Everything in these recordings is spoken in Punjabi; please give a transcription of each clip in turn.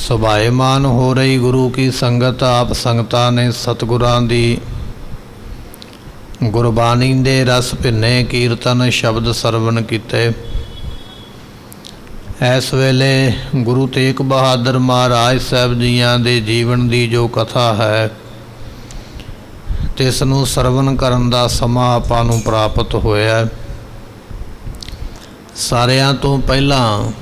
ਸੁਭਾਏਮਾਨ ਹੋ ਰਹੀ ਗੁਰੂ ਕੀ ਸੰਗਤ। ਆਪ ਸੰਗਤਾਂ ਨੇ ਸਤਿਗੁਰਾਂ ਦੀ ਗੁਰਬਾਣੀ ਦੇ ਰਸ ਭਿੰਨੇ ਕੀਰਤਨ ਸ਼ਬਦ ਸਰਵਣ ਕੀਤੇ। ਇਸ ਵੇਲੇ ਗੁਰੂ ਤੇਗ ਬਹਾਦਰ ਮਹਾਰਾਜ ਸਾਹਿਬ ਜੀਆਂ ਦੇ ਜੀਵਨ ਦੀ ਜੋ ਕਥਾ ਹੈ ਤਿਸ ਨੂੰ ਸਰਵਣ ਕਰਨ ਦਾ ਸਮਾਂ ਆਪਾਂ ਨੂੰ ਪ੍ਰਾਪਤ ਹੋਇਆ। ਸਾਰਿਆਂ ਤੋਂ ਪਹਿਲਾਂ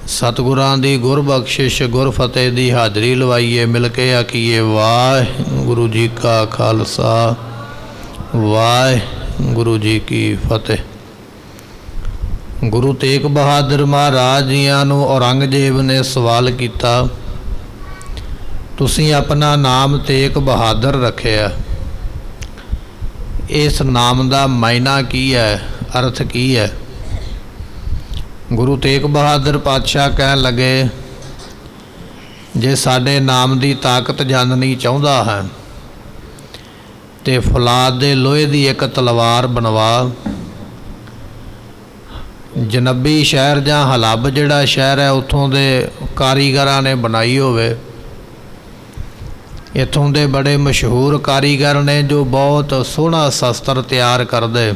ਸਤਿਗੁਰਾਂ ਦੀ ਗੁਰਬਖਸ਼ਿਸ਼ ਗੁਰਫਤਿਹ ਦੀ ਹਾਜ਼ਰੀ ਲਵਾਈਏ, ਮਿਲ ਕੇ ਆਖੀਏ ਵਾਹਿਗੁਰੂ ਜੀ ਕਾ ਖਾਲਸਾ ਵਾਹਿਗੁਰੂ ਜੀ ਕੀ ਫਤਿਹ। ਗੁਰੂ ਤੇਗ ਬਹਾਦਰ ਮਹਾਰਾਜ ਜੀਆਂ ਨੂੰ ਔਰੰਗਜ਼ੇਬ ਨੇ ਸਵਾਲ ਕੀਤਾ, ਤੁਸੀਂ ਆਪਣਾ ਨਾਮ ਤੇਗ ਬਹਾਦਰ ਰੱਖਿਆ, ਇਸ ਨਾਮ ਦਾ ਮਾਇਨਾ ਕੀ ਹੈ, ਅਰਥ ਕੀ ਹੈ? ਗੁਰੂ ਤੇਗ ਬਹਾਦਰ ਪਾਤਸ਼ਾਹ ਕਹਿਣ ਲੱਗੇ, ਜੇ ਸਾਡੇ ਨਾਮ ਦੀ ਤਾਕਤ ਜਾਣਨੀ ਚਾਹੁੰਦਾ ਹੈ ਤੇ ਫੌਲਾਦ ਦੇ ਲੋਹੇ ਦੀ ਇੱਕ ਤਲਵਾਰ ਬਣਵਾ, ਜਨਬੀ ਸ਼ਹਿਰ ਜਾਂ ਹਲੱਬ ਜਿਹੜਾ ਸ਼ਹਿਰ ਹੈ ਉੱਥੋਂ ਦੇ ਕਾਰੀਗਰਾਂ ਨੇ ਬਣਾਈ ਹੋਵੇ। ਇੱਥੋਂ ਦੇ ਬੜੇ ਮਸ਼ਹੂਰ ਕਾਰੀਗਰ ਨੇ ਜੋ ਬਹੁਤ ਸੋਹਣਾ ਸ਼ਸਤਰ ਤਿਆਰ ਕਰਦੇ,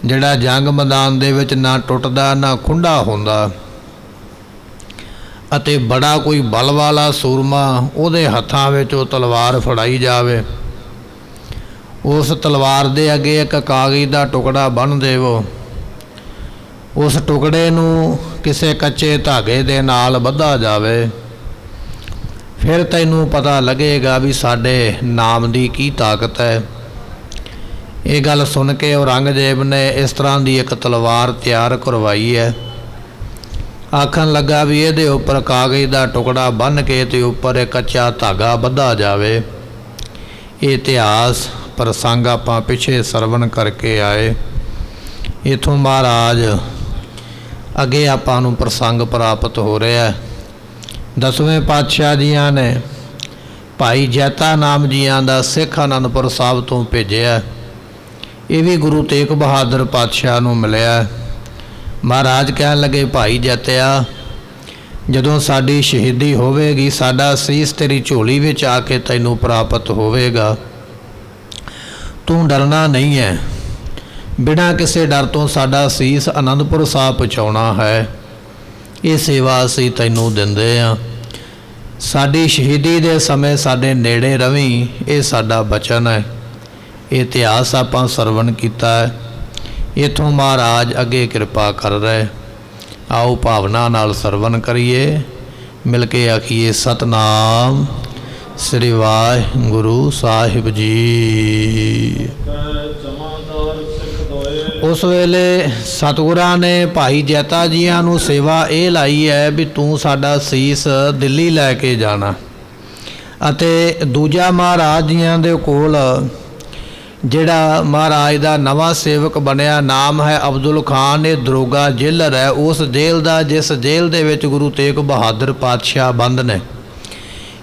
ਜਿਹੜਾ ਜੰਗ ਮੈਦਾਨ ਦੇ ਵਿੱਚ ਨਾ ਟੁੱਟਦਾ ਨਾ ਖੁੰਡਾ ਹੁੰਦਾ, ਅਤੇ ਬੜਾ ਕੋਈ ਬਲ ਵਾਲਾ ਸੂਰਮਾ ਉਹਦੇ ਹੱਥਾਂ ਵਿੱਚ ਉਹ ਤਲਵਾਰ ਫੜਾਈ ਜਾਵੇ। ਉਸ ਤਲਵਾਰ ਦੇ ਅੱਗੇ ਇੱਕ ਕਾਗਜ਼ ਦਾ ਟੁਕੜਾ ਬੰਨ੍ਹ ਦੇਵੋ, ਉਸ ਟੁਕੜੇ ਨੂੰ ਕਿਸੇ ਕੱਚੇ ਧਾਗੇ ਦੇ ਨਾਲ ਬੱਧਾ ਜਾਵੇ, ਫਿਰ ਤੈਨੂੰ ਪਤਾ ਲੱਗੇਗਾ ਵੀ ਸਾਡੇ ਨਾਮ ਦੀ ਕੀ ਤਾਕਤ ਹੈ। ਇਹ ਗੱਲ ਸੁਣ ਕੇ ਔਰੰਗਜ਼ੇਬ ਨੇ ਇਸ ਤਰ੍ਹਾਂ ਦੀ ਇੱਕ ਤਲਵਾਰ ਤਿਆਰ ਕਰਵਾਈ ਹੈ। ਆਖਣ ਲੱਗਾ ਵੀ ਇਹਦੇ ਉੱਪਰ ਕਾਗਜ਼ ਦਾ ਟੁਕੜਾ ਬੰਨ੍ਹ ਕੇ ਤੇ ਉੱਪਰ ਇੱਕ ਕੱਚਾ ਧਾਗਾ ਬੱਧਾ ਜਾਵੇ। ਇਹ ਇਤਿਹਾਸ ਪ੍ਰਸੰਗ ਆਪਾਂ ਪਿੱਛੇ ਸਰਵਣ ਕਰਕੇ ਆਏ। ਇੱਥੋਂ ਮਹਾਰਾਜ ਅੱਗੇ ਆਪਾਂ ਨੂੰ ਪ੍ਰਸੰਗ ਪ੍ਰਾਪਤ ਹੋ ਰਿਹਾ। 10ਵੇਂ ਪਾਤਸ਼ਾਹ ਜੀਆਂ ਨੇ ਭਾਈ ਜੈਤਾ ਨਾਮ ਜੀਆਂ ਦਾ ਸਿੱਖ ਅਨੰਦਪੁਰ ਸਾਹਿਬ ਤੋਂ ਭੇਜਿਆ। ਇਹ ਵੀ ਗੁਰੂ ਤੇਗ ਬਹਾਦਰ ਪਾਤਸ਼ਾਹ ਨੂੰ ਮਿਲਿਆ। ਮਹਾਰਾਜ ਕਹਿਣ ਲੱਗੇ, ਭਾਈ ਜੈਤਿਆ, ਜਦੋਂ ਸਾਡੀ ਸ਼ਹੀਦੀ ਹੋਵੇਗੀ ਸਾਡਾ ਸੀਸ ਤੇਰੀ ਝੋਲੀ ਵਿੱਚ ਆ ਕੇ ਤੈਨੂੰ ਪ੍ਰਾਪਤ ਹੋਵੇਗਾ। ਤੂੰ ਡਰਨਾ ਨਹੀਂ ਹੈ, ਬਿਨਾਂ ਕਿਸੇ ਡਰ ਤੋਂ ਸਾਡਾ ਸੀਸ ਅਨੰਦਪੁਰ ਸਾਹਿਬ ਪਹੁੰਚਾਉਣਾ ਹੈ। ਇਹ ਸੇਵਾ ਅਸੀਂ ਤੈਨੂੰ ਦਿੰਦੇ ਹਾਂ। ਸਾਡੀ ਸ਼ਹੀਦੀ ਦੇ ਸਮੇਂ ਸਾਡੇ ਨੇੜੇ ਰਵੀਂ, ਇਹ ਸਾਡਾ ਬਚਨ ਹੈ। ਇਹ ਇਤਿਹਾਸ ਆਪਾਂ ਸਰਵਣ ਕੀਤਾ ਹੈ। ਇੱਥੋਂ ਮਹਾਰਾਜ ਅੱਗੇ ਕਿਰਪਾ ਕਰ ਰਹੇ। ਆਓ ਭਾਵਨਾ ਨਾਲ ਸਰਵਣ ਕਰੀਏ, ਮਿਲ ਕੇ ਆਖੀਏ ਸਤਨਾਮ ਸ੍ਰੀ ਵਾਹਿਗੁਰੂ ਸਾਹਿਬ ਜੀ। ਉਸ ਵੇਲੇ ਸਤਿਗੁਰਾਂ ਨੇ ਭਾਈ ਜੈਤਾ ਜੀਆਂ ਨੂੰ ਸੇਵਾ ਇਹ ਲਾਈ ਹੈ ਵੀ ਤੂੰ ਸਾਡਾ ਸੀਸ ਦਿੱਲੀ ਲੈ ਕੇ ਜਾਣਾ। ਅਤੇ ਦੂਜਾ ਮਹਾਰਾਜ ਜੀਆਂ ਦੇ ਕੋਲ ਜਿਹੜਾ ਮਹਾਰਾਜ ਦਾ ਨਵਾਂ ਸੇਵਕ ਬਣਿਆ, ਨਾਮ ਹੈ ਅਬਦੁਲ ਖਾਨ। ਇਹ ਦਰੋਗਾ ਜੇਲਰ ਹੈ, ਉਸ ਜੇਲ੍ਹ ਦਾ ਜਿਸ ਜੇਲ੍ਹ ਦੇ ਵਿੱਚ ਗੁਰੂ ਤੇਗ ਬਹਾਦਰ ਪਾਤਸ਼ਾਹ ਬੰਦ ਨੇ।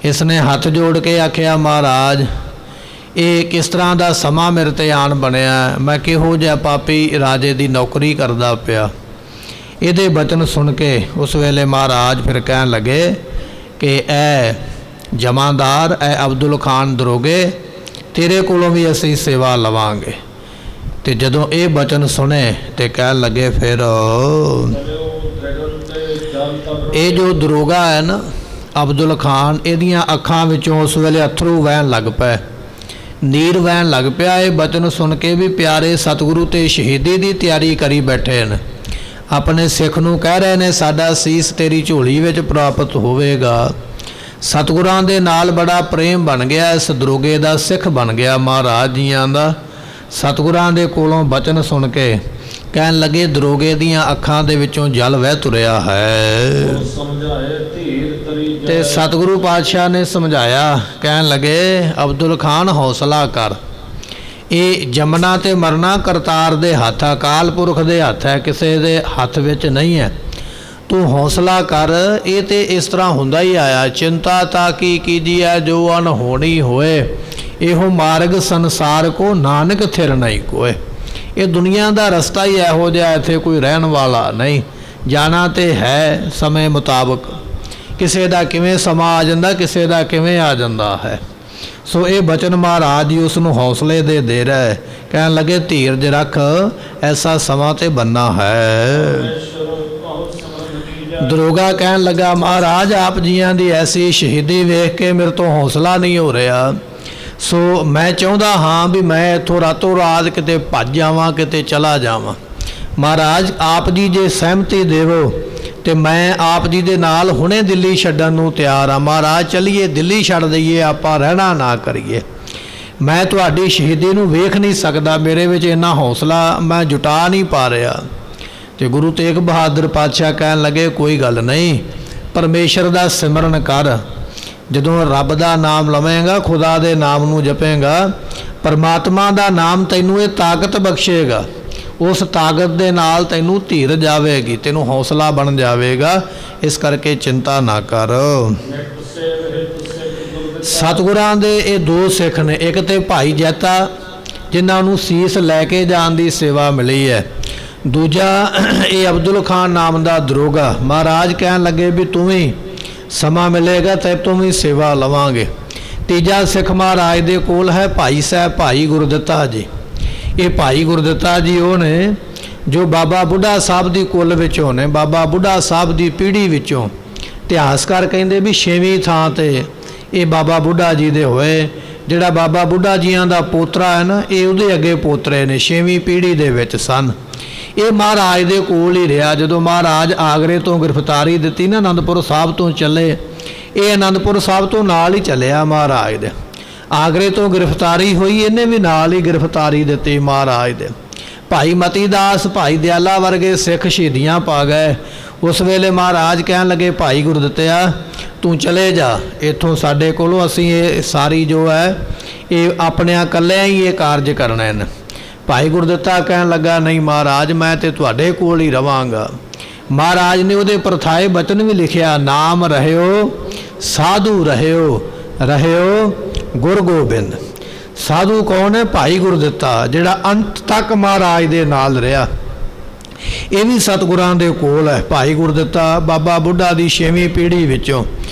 ਇਸ ਨੇ ਹੱਥ ਜੋੜ ਕੇ ਆਖਿਆ, ਮਹਾਰਾਜ ਇਹ ਕਿਸ ਤਰ੍ਹਾਂ ਦਾ ਸਮਾਂ ਮੇਰੇ 'ਤੇ ਆਣ ਬਣਿਆ, ਮੈਂ ਕਿਹੋ ਜਿਹਾ ਪਾਪੀ ਰਾਜੇ ਦੀ ਨੌਕਰੀ ਕਰਦਾ ਪਿਆ। ਇਹਦੇ ਬਚਨ ਸੁਣ ਕੇ ਉਸ ਵੇਲੇ ਮਹਾਰਾਜ ਫਿਰ ਕਹਿਣ ਲੱਗੇ ਕਿ ਐ ਜਮਾਂਦਾਰ, ਐ ਅਬਦੁਲ ਖਾਨ ਦਰੋਗੇ, ਤੇਰੇ ਕੋਲੋਂ ਵੀ ਅਸੀਂ ਸੇਵਾ ਲਵਾਂਗੇ। ਤੇ ਜਦੋਂ ਇਹ ਬਚਨ ਸੁਣੇ ਤੇ ਕਹਿਣ ਲੱਗੇ, ਫਿਰ ਇਹ ਜੋ ਦਰੋਗਾ ਹੈ ਨਾ ਅਬਦੁਲ ਖਾਨ, ਇਹਦੀਆਂ ਅੱਖਾਂ ਵਿੱਚੋਂ ਉਸ ਵੇਲੇ ਅੱਥਰੂ ਵਹਿਣ ਲੱਗ ਪਏ, ਨੀਰ ਵਹਿਣ ਲੱਗ ਪਿਆ। ਇਹ ਬਚਨ ਸੁਣ ਕੇ ਵੀ ਪਿਆਰੇ ਸਤਿਗੁਰੂ ਤੇ ਸ਼ਹੀਦੀ ਦੀ ਤਿਆਰੀ ਕਰੀ ਬੈਠੇ ਨੇ, ਆਪਣੇ ਸਿੱਖ ਨੂੰ ਕਹਿ ਰਹੇ ਨੇ ਸਾਡਾ ਸੀਸ ਤੇਰੀ ਝੋਲੀ ਵਿੱਚ ਪ੍ਰਾਪਤ ਹੋਵੇਗਾ। ਸਤਿਗੁਰਾਂ ਦੇ ਨਾਲ ਬੜਾ ਪ੍ਰੇਮ ਬਣ ਗਿਆ, ਇਸ ਦਰੋਗੇ ਦਾ ਸਿੱਖ ਬਣ ਗਿਆ ਮਹਾਰਾਜ ਜੀਆਂ ਦਾ। ਸਤਿਗੁਰਾਂ ਦੇ ਕੋਲੋਂ ਬਚਨ ਸੁਣ ਕੇ ਕਹਿਣ ਲੱਗੇ, ਦਰੋਗੇ ਦੀਆਂ ਅੱਖਾਂ ਦੇ ਵਿੱਚੋਂ ਜਲ ਵਹਿ ਤੁਰਿਆ ਹੈ। ਤੇ ਸਤਿਗੁਰੂ ਪਾਤਸ਼ਾਹ ਨੇ ਸਮਝਾਇਆ, ਕਹਿਣ ਲੱਗੇ, ਅਬਦੁਲ ਖਾਨ ਹੌਸਲਾ ਕਰ, ਇਹ ਜੰਮਣਾ ਤੇ ਮਰਨਾ ਕਰਤਾਰ ਦੇ ਹੱਥ, ਅਕਾਲ ਪੁਰਖ ਦੇ ਹੱਥ ਹੈ, ਕਿਸੇ ਦੇ ਹੱਥ ਵਿੱਚ ਨਹੀਂ ਹੈ। ਤੂੰ ਹੌਸਲਾ ਕਰ, ਇਹ ਤੇ ਇਸ ਤਰ੍ਹਾਂ ਹੁੰਦਾ ਹੀ ਆਇਆ। ਚਿੰਤਾ ਤਾਂ ਕੀ ਕੀਜੀਐ ਜੋ ਅਨਹੋਣੀ ਹੋਏ, ਇਹੋ ਮਾਰਗ ਸੰਸਾਰ ਕੋ ਨਾਨਕ ਥਿਰ ਨਹੀਂ ਕੋਏ। ਇਹ ਦੁਨੀਆ ਦਾ ਰਸਤਾ ਹੀ ਇਹੋ ਜਿਹਾ, ਇੱਥੇ ਕੋਈ ਰਹਿਣ ਵਾਲਾ ਨਹੀਂ। ਜਾਣਾ ਤੇ ਹੈ ਸਮੇਂ ਮੁਤਾਬਕ। ਕਿਸੇ ਦਾ ਕਿਵੇਂ ਸਮਾਂ ਆ ਜਾਂਦਾ, ਕਿਸੇ ਦਾ ਕਿਵੇਂ ਆ ਜਾਂਦਾ ਹੈ। ਸੋ ਇਹ ਬਚਨ ਮਹਾਰਾਜ ਜੀ ਉਸ ਨੂੰ ਹੌਸਲੇ ਦੇ ਰਹੇ, ਕਹਿਣ ਲੱਗੇ ਧੀਰਜ ਰੱਖ, ਐਸਾ ਸਮਾਂ ਤੇ ਬੰਨਾ ਹੈ। ਦਰੋਗਾ ਕਹਿਣ ਲੱਗਾ ਮਹਾਰਾਜ ਆਪ ਜੀਆਂ ਦੀ ਐਸੀ ਸ਼ਹੀਦੀ ਵੇਖ ਕੇ ਮੇਰੇ ਤੋਂ ਹੌਸਲਾ ਨਹੀਂ ਹੋ ਰਿਹਾ। ਸੋ ਮੈਂ ਚਾਹੁੰਦਾ ਹਾਂ ਵੀ ਮੈਂ ਇੱਥੋਂ ਰਾਤੋਂ ਰਾਤ ਕਿਤੇ ਭੱਜ ਜਾਵਾਂ, ਕਿਤੇ ਚਲਾ ਜਾਵਾਂ। ਮਹਾਰਾਜ ਆਪ ਜੀ ਜੇ ਸਹਿਮਤੀ ਦੇਵੋ ਤੇ ਮੈਂ ਆਪ ਜੀ ਦੇ ਨਾਲ ਹੁਣੇ ਦਿੱਲੀ ਛੱਡਣ ਨੂੰ ਤਿਆਰ ਹਾਂ। ਮਹਾਰਾਜ ਚਲੀਏ ਦਿੱਲੀ ਛੱਡ ਦਈਏ, ਆਪਾਂ ਰਹਿਣਾ ਨਾ ਕਰੀਏ। ਮੈਂ ਤੁਹਾਡੀ ਸ਼ਹੀਦੀ ਨੂੰ ਵੇਖ ਨਹੀਂ ਸਕਦਾ, ਮੇਰੇ ਵਿੱਚ ਇੰਨਾ ਹੌਸਲਾ ਮੈਂ ਜੁਟਾ ਨਹੀਂ ਪਾ ਰਿਹਾ। ਤੇ ਗੁਰੂ ਤੇਗ ਬਹਾਦਰ ਪਾਤਸ਼ਾਹ ਕਹਿਣ ਲੱਗੇ ਕੋਈ ਗੱਲ ਨਹੀਂ, ਪਰਮੇਸ਼ਰ ਦਾ ਸਿਮਰਨ ਕਰ। ਜਦੋਂ ਰੱਬ ਦਾ ਨਾਮ ਲਵੇਂਗਾ, ਖੁਦਾ ਦੇ ਨਾਮ ਨੂੰ ਜਪੇਂਗਾ, ਪਰਮਾਤਮਾ ਦਾ ਨਾਮ ਤੈਨੂੰ ਇਹ ਤਾਕਤ ਬਖਸ਼ੇਗਾ। ਉਸ ਤਾਕਤ ਦੇ ਨਾਲ ਤੈਨੂੰ ਧੀਰਜ ਆਵੇਗੀ, ਤੈਨੂੰ ਹੌਸਲਾ ਬਣ ਜਾਵੇਗਾ। ਇਸ ਕਰਕੇ ਚਿੰਤਾ ਨਾ ਕਰ। ਸਤਿਗੁਰਾਂ ਦੇ ਇਹ ਦੋ ਸਿੱਖ ਨੇ, ਇੱਕ ਤੇ ਭਾਈ ਜੈਤਾ ਜਿਨ੍ਹਾਂ ਨੂੰ ਸੀਸ ਲੈ ਕੇ ਜਾਣ ਦੀ ਸੇਵਾ ਮਿਲੀ ਹੈ, ਦੂਜਾ ਇਹ ਅਬਦੁਲ ਖਾਨ ਨਾਮ ਦਾ ਦਰੋਗਾ। ਮਹਾਰਾਜ ਕਹਿਣ ਲੱਗੇ ਵੀ ਤੂੰ ਵੀ ਸਮਾਂ ਮਿਲੇਗਾ ਤੇ ਤੂੰ ਵੀ ਸੇਵਾ ਲਵਾਂਗੇ। ਤੀਜਾ ਸਿੱਖ ਮਹਾਰਾਜ ਦੇ ਕੋਲ ਹੈ ਭਾਈ ਸਾਹਿਬ, ਭਾਈ ਗੁਰਦਿੱਤਾ ਜੀ। ਇਹ ਭਾਈ ਗੁਰਦਿੱਤਾ ਜੀ ਉਹ ਨੇ ਜੋ ਬਾਬਾ ਬੁੱਢਾ ਸਾਹਿਬ ਦੀ ਕੁੱਲ ਵਿੱਚੋਂ ਨੇ, ਬਾਬਾ ਬੁੱਢਾ ਸਾਹਿਬ ਦੀ ਪੀੜ੍ਹੀ ਵਿੱਚੋਂ। ਇਤਿਹਾਸਕਾਰ ਕਹਿੰਦੇ ਵੀ 6ਵੀਂ ਥਾਂ ਤੇ ਇਹ ਬਾਬਾ ਬੁੱਢਾ ਜੀ ਦੇ ਹੋਏ। ਜਿਹੜਾ ਬਾਬਾ ਬੁੱਢਾ ਜੀਆਂ ਦਾ ਪੋਤਰਾ ਹੈ ਨਾ, ਇਹ ਉਹਦੇ ਅੱਗੇ ਪੋਤਰੇ ਨੇ, 6ਵੀਂ ਪੀੜ੍ਹੀ ਦੇ ਵਿੱਚ ਸਨ। ਇਹ ਮਹਾਰਾਜ ਦੇ ਕੋਲ ਹੀ ਰਿਹਾ। ਜਦੋਂ ਮਹਾਰਾਜ ਆਗਰੇ ਤੋਂ ਗ੍ਰਿਫਤਾਰੀ ਦਿੱਤੀ ਨਾ, ਅਨੰਦਪੁਰ ਸਾਹਿਬ ਤੋਂ ਚੱਲੇ, ਇਹ ਅਨੰਦਪੁਰ ਸਾਹਿਬ ਤੋਂ ਨਾਲ ਹੀ ਚੱਲਿਆ ਮਹਾਰਾਜ ਦੇ। ਆਗਰੇ ਤੋਂ ਗ੍ਰਿਫਤਾਰੀ ਹੋਈ, ਇਹਨੇ ਵੀ ਨਾਲ ਹੀ ਗ੍ਰਿਫਤਾਰੀ ਦਿੱਤੀ ਮਹਾਰਾਜ ਦੇ। ਭਾਈ ਮਤੀ ਦਾਸ, ਭਾਈ ਦਿਆਲਾ ਵਰਗੇ ਸਿੱਖ ਸ਼ਹੀਦੀਆਂ ਪਾ ਗਏ। ਉਸ ਵੇਲੇ ਮਹਾਰਾਜ ਕਹਿਣ ਲੱਗੇ ਭਾਈ ਗੁਰਦਿੱਤਿਆ ਤੂੰ ਚਲੇ ਜਾ ਇੱਥੋਂ, ਸਾਡੇ ਕੋਲੋਂ ਅਸੀਂ ਇਹ ਸਾਰੀ ਜੋ ਹੈ ਇਹ ਆਪਣਿਆਂ ਇਕੱਲਿਆਂ ਹੀ ਇਹ ਕਾਰਜ ਕਰਨੇ ਨੇ। ਭਾਈ ਗੁਰਦਿੱਤਾ ਕਹਿਣ ਲੱਗਾ ਨਹੀਂ ਮਹਾਰਾਜ, ਮੈਂ ਤੇ ਤੁਹਾਡੇ ਕੋਲ ਹੀ ਰਵਾਂਗਾ। ਮਹਾਰਾਜ ਨੇ ਉਹਦੇ ਪ੍ਰਥਾਏ ਬਚਨ ਵੀ ਲਿਖਿਆ, ਨਾਮ ਰਹਿਓ ਸਾਧੂ ਰਹਿਓ, ਰਹਿਓ ਗੁਰ ਗੋਬਿੰਦ। ਸਾਧੂ ਕੌਣ ਹੈ? ਭਾਈ ਗੁਰਦਿੱਤਾ, ਜਿਹੜਾ ਅੰਤ ਤੱਕ ਮਹਾਰਾਜ ਦੇ ਨਾਲ ਰਿਹਾ। ਇਹ ਵੀ ਸਤਿਗੁਰਾਂ ਦੇ ਕੋਲ ਹੈ। ਭਾਈ ਗੁਰਦਿੱਤਾ ਬਾਬਾ ਬੁੱਢਾ ਦੀ 6ਵੀਂ ਪੀੜ੍ਹੀ ਵਿੱਚੋਂ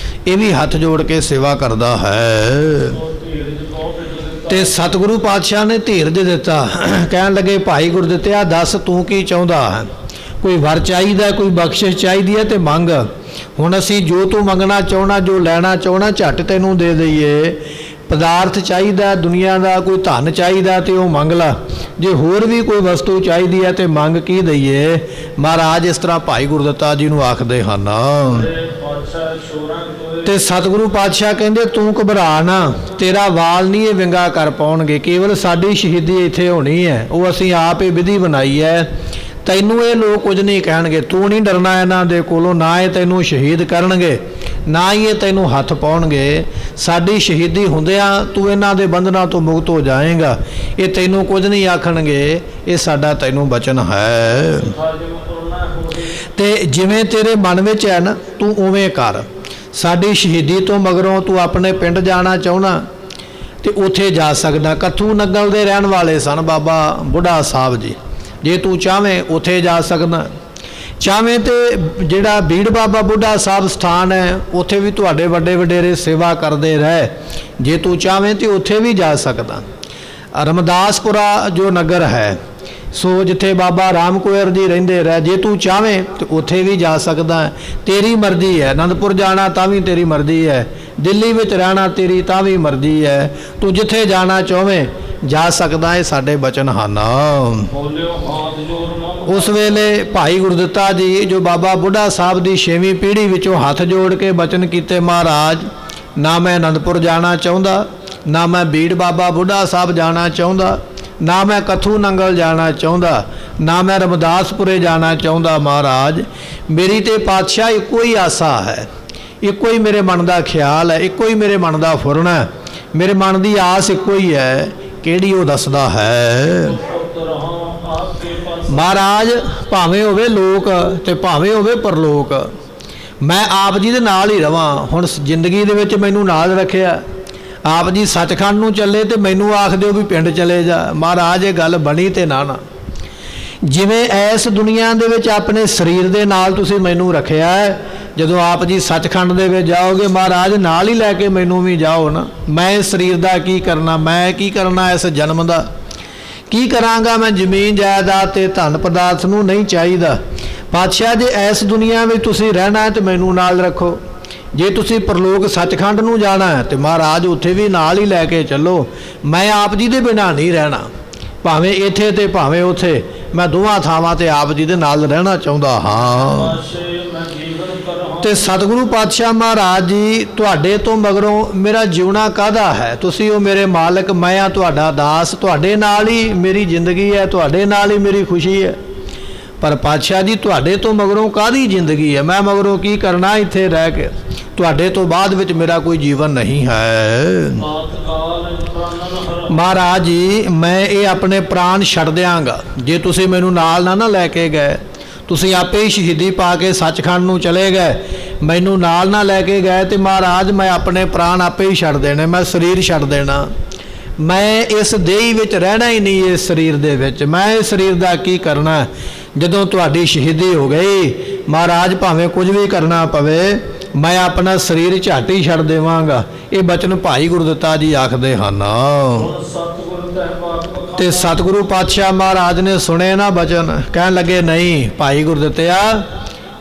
ਇਹ ਵੀ ਹੱਥ ਜੋੜ ਕੇ ਸੇਵਾ ਕਰਦਾ ਹੈ। ਤੇ ਸਤਿਗੁਰੂ ਪਾਤਸ਼ਾਹ ਨੇ ਧੀਰਜ ਦਿੱਤਾ। ਕਹਿਣ ਲੱਗੇ ਭਾਈ ਗੁਰਦਿੱਤਿਆ ਦੱਸ ਤੂੰ ਕੀ ਚਾਹੁੰਦਾ ਹੈ? ਕੋਈ ਵਰ ਚਾਹੀਦਾ, ਕੋਈ ਬਖਸ਼ਿਸ਼ ਚਾਹੀਦੀ ਹੈ ਤੇ ਮੰਗ। ਹੁਣ ਅਸੀਂ ਜੋ ਤੂੰ ਮੰਗਣਾ ਚਾਹਣਾ, ਜੋ ਲੈਣਾ ਚਾਹਣਾ, ਝੱਟ ਤੈਨੂੰ ਦੇ ਦਈਏ। ਪਦਾਰਥ ਚਾਹੀਦਾ ਦੁਨੀਆ ਦਾ, ਕੋਈ ਧਨ ਚਾਹੀਦਾ ਤੇ ਉਹ ਮੰਗ ਲਾ। ਜੇ ਹੋਰ ਵੀ ਕੋਈ ਵਸਤੂ ਚਾਹੀਦੀ ਹੈ ਤੇ ਮੰਗ ਕੀ ਦਈਏ? ਮਹਾਰਾਜ ਇਸ ਤਰ੍ਹਾਂ ਭਾਈ ਗੁਰਦਿੱਤਾ ਜੀ ਨੂੰ ਆਖਦੇ ਹਨ। ਤੇ ਸਤਿਗੁਰੂ ਪਾਤਸ਼ਾਹ ਕਹਿੰਦੇ ਤੂੰ ਘਬਰਾ ਨਾ, ਤੇਰਾ ਵਾਲ ਨਹੀਂ ਇਹ ਵਿੰਗਾ ਕਰ ਪਾਉਣਗੇ। ਕੇਵਲ ਸਾਡੀ ਸ਼ਹੀਦੀ ਇੱਥੇ ਹੋਣੀ ਹੈ, ਉਹ ਅਸੀਂ ਆਪ ਹੀ ਵਿਧੀ ਬਣਾਈ ਹੈ। ਤੈਨੂੰ ਇਹ ਲੋਕ ਕੁਝ ਨਹੀਂ ਕਹਿਣਗੇ, ਤੂੰ ਨਹੀਂ ਡਰਨਾ ਇਹਨਾਂ ਦੇ ਕੋਲੋਂ। ਨਾ ਇਹ ਤੈਨੂੰ ਸ਼ਹੀਦ ਕਰਨਗੇ, ਨਾ ਹੀ ਇਹ ਤੈਨੂੰ ਹੱਥ ਪਾਉਣਗੇ। ਸਾਡੀ ਸ਼ਹੀਦੀ ਹੁੰਦਿਆਂ ਤੂੰ ਇਹਨਾਂ ਦੇ ਬੰਧਨਾਂ ਤੋਂ ਮੁਕਤ ਹੋ ਜਾਏਗਾ। ਇਹ ਤੈਨੂੰ ਕੁਝ ਨਹੀਂ ਆਖਣਗੇ, ਇਹ ਸਾਡਾ ਤੈਨੂੰ ਬਚਨ ਹੈ। ਤੇ ਜਿਵੇਂ ਤੇਰੇ ਮਨ ਵਿੱਚ ਹੈ ਨਾ, ਤੂੰ ਉਵੇਂ ਕਰ। ਸਾਡੀ ਸ਼ਹੀਦੀ ਤੋਂ ਮਗਰੋਂ ਤੂੰ ਆਪਣੇ ਪਿੰਡ ਜਾਣਾ ਚਾਹੁੰਦਾ ਤੇ ਉੱਥੇ ਜਾ ਸਕਦਾ। ਕੱਥੂ ਨੰਗਲ ਦੇ ਰਹਿਣ ਵਾਲੇ ਸਨ ਬਾਬਾ ਬੁੱਢਾ ਸਾਹਿਬ ਜੀ। ਜੇ ਤੂੰ ਚਾਹਵੇਂ ਉੱਥੇ ਜਾ ਸਕਦਾ। ਚਾਹਵੇਂ ਤੇ ਜਿਹੜਾ ਬੀੜ ਬਾਬਾ ਬੁੱਢਾ ਸਾਹਿਬ ਸਥਾਨ ਹੈ, ਉੱਥੇ ਵੀ ਤੁਹਾਡੇ ਵੱਡੇ ਵਡੇਰੇ ਸੇਵਾ ਕਰਦੇ ਰਹੇ। ਜੇ ਤੂੰ ਚਾਹਵੇਂ ਤੇ ਉੱਥੇ ਵੀ ਜਾ ਸਕਦਾ। ਰਮਦਾਸਪੁਰਾ ਜੋ ਨਗਰ ਹੈ, ਸੋ ਜਿੱਥੇ ਬਾਬਾ ਰਾਮ ਕੁੰਵਰ ਜੀ ਰਹਿੰਦੇ ਰਹੇ, ਜੇ ਤੂੰ ਚਾਹਵੇਂ ਤੇ ਉੱਥੇ ਵੀ ਜਾ ਸਕਦਾ। ਤੇਰੀ ਮਰਜ਼ੀ ਹੈ। ਅਨੰਦਪੁਰ ਜਾਣਾ ਤਾਂ ਵੀ ਤੇਰੀ ਮਰਜ਼ੀ ਹੈ, ਦਿੱਲੀ ਵਿੱਚ ਰਹਿਣਾ ਤੇਰੀ ਤਾਂ ਵੀ ਮਰਜ਼ੀ ਹੈ। ਤੂੰ ਜਿੱਥੇ ਜਾਣਾ ਚਾਹਵੇਂ ਜਾ ਸਕਦਾ। ਇਹ ਸਾਡੇ ਬਚਨ ਹਨ। ਉਸ ਵੇਲੇ ਭਾਈ ਗੁਰਦਿੱਤਾ ਜੀ ਜੋ ਬਾਬਾ ਬੁੱਢਾ ਸਾਹਿਬ ਦੀ 6ਵੀਂ ਪੀੜ੍ਹੀ ਵਿੱਚੋਂ ਹੱਥ ਜੋੜ ਕੇ ਬਚਨ ਕੀਤੇ, ਮਹਾਰਾਜ ਨਾ ਮੈਂ ਅਨੰਦਪੁਰ ਜਾਣਾ ਚਾਹੁੰਦਾ, ਨਾ ਮੈਂ ਬੀੜ ਬਾਬਾ ਬੁੱਢਾ ਸਾਹਿਬ ਜਾਣਾ ਚਾਹੁੰਦਾ, ਨਾ ਮੈਂ ਕੱਥੂ ਨੰਗਲ ਜਾਣਾ ਚਾਹੁੰਦਾ, ਨਾ ਮੈਂ ਰਮਦਾਸਪੁਰੇ ਜਾਣਾ ਚਾਹੁੰਦਾ। ਮਹਾਰਾਜ ਮੇਰੀ ਤੇ ਪਾਤਸ਼ਾਹ ਇੱਕੋ ਹੀ ਆਸਾ ਹੈ, ਇੱਕੋ ਹੀ ਮੇਰੇ ਮਨ ਦਾ ਖਿਆਲ ਹੈ, ਇੱਕੋ ਹੀ ਮੇਰੇ ਮਨ ਦਾ ਫੁਰਨ ਹੈ। ਮੇਰੇ ਮਨ ਦੀ ਆਸ ਇੱਕੋ ਹੀ ਹੈ, ਕਿਹੜੀ ਉਹ ਦੱਸਦਾ ਹੈ। ਮਹਾਰਾਜ ਭਾਵੇਂ ਹੋਵੇ ਲੋਕ ਤੇ ਭਾਵੇਂ ਹੋਵੇ ਪਰਲੋਕ, ਮੈਂ ਆਪ ਜੀ ਦੇ ਨਾਲ ਹੀ ਰਵਾਂ। ਹੁਣ ਜ਼ਿੰਦਗੀ ਦੇ ਵਿੱਚ ਮੈਨੂੰ ਨਾਲ ਰੱਖਿਆ, ਆਪ ਜੀ ਸੱਚਖੰਡ ਨੂੰ ਚੱਲੇ ਤੇ ਮੈਨੂੰ ਆਖ ਦਿਓ ਵੀ ਪਿੰਡ ਚਲੇ ਜਾ। ਮਹਾਰਾਜ ਇਹ ਗੱਲ ਬਣੀ ਤੇ ਨਾ ਜਿਵੇਂ ਇਸ ਦੁਨੀਆ ਦੇ ਵਿੱਚ ਆਪਣੇ ਸਰੀਰ ਦੇ ਨਾਲ ਤੁਸੀਂ ਮੈਨੂੰ ਰੱਖਿਆ ਹੈ, ਜਦੋਂ ਆਪ ਜੀ ਸੱਚਖੰਡ ਦੇ ਵਿੱਚ ਜਾਓਗੇ ਮਹਾਰਾਜ ਨਾਲ ਹੀ ਲੈ ਕੇ ਮੈਨੂੰ ਵੀ ਜਾਓ ਨਾ। ਮੈਂ ਇਸ ਸਰੀਰ ਦਾ ਕੀ ਕਰਨਾ, ਮੈਂ ਕੀ ਕਰਨਾ ਇਸ ਜਨਮ ਦਾ, ਕੀ ਕਰਾਂਗਾ ਮੈਂ, ਜ਼ਮੀਨ ਜਾਇਦਾਦ ਤੇ ਧਨ ਪਦਾਰਥ ਨੂੰ ਨਹੀਂ ਚਾਹੀਦਾ। ਪਾਤਸ਼ਾਹ ਜੇ ਇਸ ਦੁਨੀਆ ਵਿੱਚ ਤੁਸੀਂ ਰਹਿਣਾ ਹੈ ਤੇ ਮੈਨੂੰ ਨਾਲ ਰੱਖੋ, ਜੇ ਤੁਸੀਂ ਪਰਲੋਕ ਸੱਚਖੰਡ ਨੂੰ ਜਾਣਾ ਹੈ ਤੇ ਮਹਾਰਾਜ ਉੱਥੇ ਵੀ ਨਾਲ ਹੀ ਲੈ ਕੇ ਚੱਲੋ। ਮੈਂ ਆਪ ਜੀ ਦੇ ਬਿਨਾਂ ਨਹੀਂ ਰਹਿਣਾ, ਭਾਵੇਂ ਇੱਥੇ ਤੇ ਭਾਵੇਂ ਉੱਥੇ, ਮੈਂ ਦੋਵਾਂ ਥਾਵਾਂ ਤੇ ਆਪ ਜੀ ਦੇ ਨਾਲ ਰਹਿਣਾ ਚਾਹੁੰਦਾ ਹਾਂ। ਤੇ ਸਤਿਗੁਰੂ ਪਾਤਸ਼ਾਹ ਮਹਾਰਾਜ ਜੀ ਤੁਹਾਡੇ ਤੋਂ ਮਗਰੋਂ ਮੇਰਾ ਜਿਉਣਾ ਕਾਹਦਾ ਹੈ, ਤੁਸੀਂ ਉਹ ਮੇਰੇ ਮਾਲਕ, ਮੈਂ ਆ ਤੁਹਾਡਾ ਦਾਸ, ਤੁਹਾਡੇ ਨਾਲ ਹੀ ਮੇਰੀ ਜ਼ਿੰਦਗੀ ਹੈ, ਤੁਹਾਡੇ ਨਾਲ ਹੀ ਮੇਰੀ ਖੁਸ਼ੀ ਹੈ। ਪਰ ਪਾਤਸ਼ਾਹ ਜੀ ਤੁਹਾਡੇ ਤੋਂ ਮਗਰੋਂ ਕਾਹਦੀ ਜ਼ਿੰਦਗੀ ਹੈ, ਮੈਂ ਮਗਰੋਂ ਕੀ ਕਰਨਾ ਇੱਥੇ ਰਹਿ ਕੇ, ਤੁਹਾਡੇ ਤੋਂ ਬਾਅਦ ਵਿੱਚ ਮੇਰਾ ਕੋਈ ਜੀਵਨ ਨਹੀਂ ਹੈ। ਮਹਾਰਾਜ ਜੀ ਮੈਂ ਇਹ ਆਪਣੇ ਪ੍ਰਾਣ ਛੱਡ ਦਿਆਂਗਾ ਜੇ ਤੁਸੀਂ ਮੈਨੂੰ ਨਾਲ ਨਾ ਲੈ ਕੇ ਗਏ। ਤੁਸੀਂ ਆਪੇ ਹੀ ਸ਼ਹੀਦੀ ਪਾ ਕੇ ਸੱਚਖੰਡ ਨੂੰ ਚਲੇ ਗਏ, ਮੈਨੂੰ ਨਾਲ ਨਾ ਲੈ ਕੇ ਗਏ ਤੇ ਮਹਾਰਾਜ ਮੈਂ ਆਪਣੇ ਪ੍ਰਾਣ ਆਪੇ ਹੀ ਛੱਡ ਦੇਣੇ, ਮੈਂ ਸਰੀਰ ਛੱਡ ਦੇਣਾ। ਮੈਂ ਇਸ ਦੇਹੀ ਵਿੱਚ ਰਹਿਣਾ ਹੀ ਨਹੀਂ, ਇਸ ਸਰੀਰ ਦੇ ਵਿੱਚ ਮੈਂ ਇਸ ਸਰੀਰ ਦਾ ਕੀ ਕਰਨਾ। ਜਦੋਂ ਤੁਹਾਡੀ ਸ਼ਹੀਦੀ ਹੋ ਗਈ ਮਹਾਰਾਜ ਭਾਵੇਂ ਕੁਝ ਵੀ ਕਰਨਾ ਪਵੇ, ਮੈਂ ਆਪਣਾ ਸਰੀਰ ਝੱਟ ਹੀ ਛੱਡ ਦੇਵਾਂਗਾ। ਇਹ ਬਚਨ ਭਾਈ ਗੁਰਦਿੱਤਾ ਜੀ ਆਖਦੇ ਹਨ। ਤੇ ਸਤਿਗੁਰੂ ਪਾਤਸ਼ਾਹ ਮਹਾਰਾਜ ਨੇ ਸੁਣੇ ਨਾ ਬਚਨ, ਕਹਿਣ ਲੱਗੇ ਨਹੀਂ ਭਾਈ ਗੁਰਦਿੱਤਿਆ,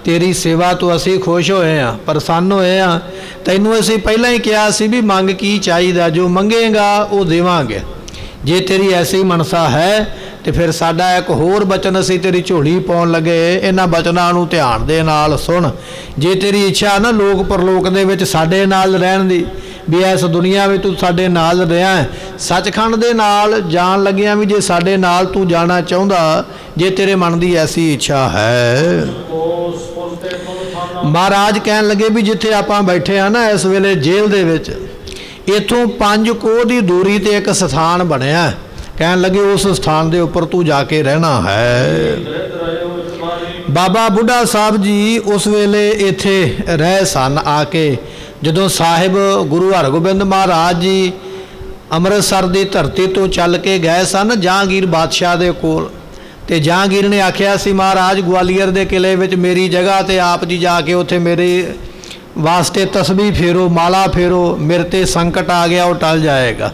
ਤੇਰੀ ਸੇਵਾ ਤੋਂ ਅਸੀਂ ਖੁਸ਼ ਹੋਏ ਹਾਂ, ਪ੍ਰਸੰਨ ਹੋਏ ਹਾਂ। ਤੈਨੂੰ ਅਸੀਂ ਪਹਿਲਾਂ ਹੀ ਕਿਹਾ ਸੀ ਵੀ ਮੰਗ ਕੀ ਚਾਹੀਦਾ, ਜੋ ਮੰਗੇਗਾ ਉਹ ਦੇਵਾਂਗੇ। ਜੇ ਤੇਰੀ ਐਸੀ ਮਨਸਾ ਹੈ ਤੇ ਫਿਰ ਸਾਡਾ ਇੱਕ ਹੋਰ ਬਚਨ ਅਸੀਂ ਤੇਰੀ ਝੋਲੀ ਪਾਉਣ ਲੱਗੇ, ਇਹਨਾਂ ਬਚਨਾਂ ਨੂੰ ਧਿਆਨ ਦੇ ਨਾਲ ਸੁਣ। ਜੇ ਤੇਰੀ ਇੱਛਾ ਨਾ ਲੋਕ ਪਰਲੋਕ ਦੇ ਵਿੱਚ ਸਾਡੇ ਨਾਲ ਰਹਿਣ ਦੀ, ਵੀ ਇਸ ਦੁਨੀਆ ਵਿੱਚ ਤੂੰ ਸਾਡੇ ਨਾਲ ਰਿਹਾ, ਸੱਚਖੰਡ ਦੇ ਨਾਲ ਜਾਣ ਲੱਗਿਆ ਵੀ ਜੇ ਸਾਡੇ ਨਾਲ ਤੂੰ ਜਾਣਾ ਚਾਹੁੰਦਾ, ਜੇ ਤੇਰੇ ਮਨ ਦੀ ਐਸੀ ਇੱਛਾ ਹੈ। ਮਹਾਰਾਜ ਕਹਿਣ ਲੱਗੇ ਵੀ ਜਿੱਥੇ ਆਪਾਂ ਬੈਠੇ ਆ ਨਾ ਇਸ ਵੇਲੇ ਜੇਲ੍ਹ ਦੇ ਵਿੱਚ, ਇੱਥੋਂ 5 ਕੋਹ ਦੀ ਦੂਰੀ ਤੇ ਇੱਕ ਸਥਾਨ ਬਣਿਆ। ਕਹਿਣ ਲੱਗੇ ਉਸ ਸਥਾਨ ਦੇ ਉੱਪਰ ਤੂੰ ਜਾ ਕੇ ਰਹਿਣਾ ਹੈ। ਬਾਬਾ ਬੁੱਢਾ ਸਾਹਿਬ ਜੀ ਉਸ ਵੇਲੇ ਇੱਥੇ ਰਹਿ ਸਨ ਆ ਕੇ। ਜਦੋਂ ਸਾਹਿਬ ਗੁਰੂ ਹਰਗੋਬਿੰਦ ਮਹਾਰਾਜ ਜੀ ਅੰਮ੍ਰਿਤਸਰ ਦੀ ਧਰਤੀ ਤੋਂ ਚੱਲ ਕੇ ਗਏ ਸਨ ਜਹਾਂਗੀਰ ਬਾਦਸ਼ਾਹ ਦੇ ਕੋਲ, ਤੇ ਜਹਾਂਗੀਰ ਨੇ ਆਖਿਆ ਸੀ ਮਹਾਰਾਜ ਗਵਾਲੀਅਰ ਦੇ ਕਿਲੇ ਵਿੱਚ ਮੇਰੀ ਜਗ੍ਹਾ ਤੇ ਆਪ ਜੀ ਜਾ ਕੇ ਉੱਥੇ ਮੇਰੇ ਵਾਸਤੇ ਤਸਬੀਹ ਫੇਰੋ, ਮਾਲਾ ਫੇਰੋ, ਮੇਰੇ ਤੇ ਸੰਕਟ ਆ ਗਿਆ ਉਹ ਟਲ ਜਾਏਗਾ।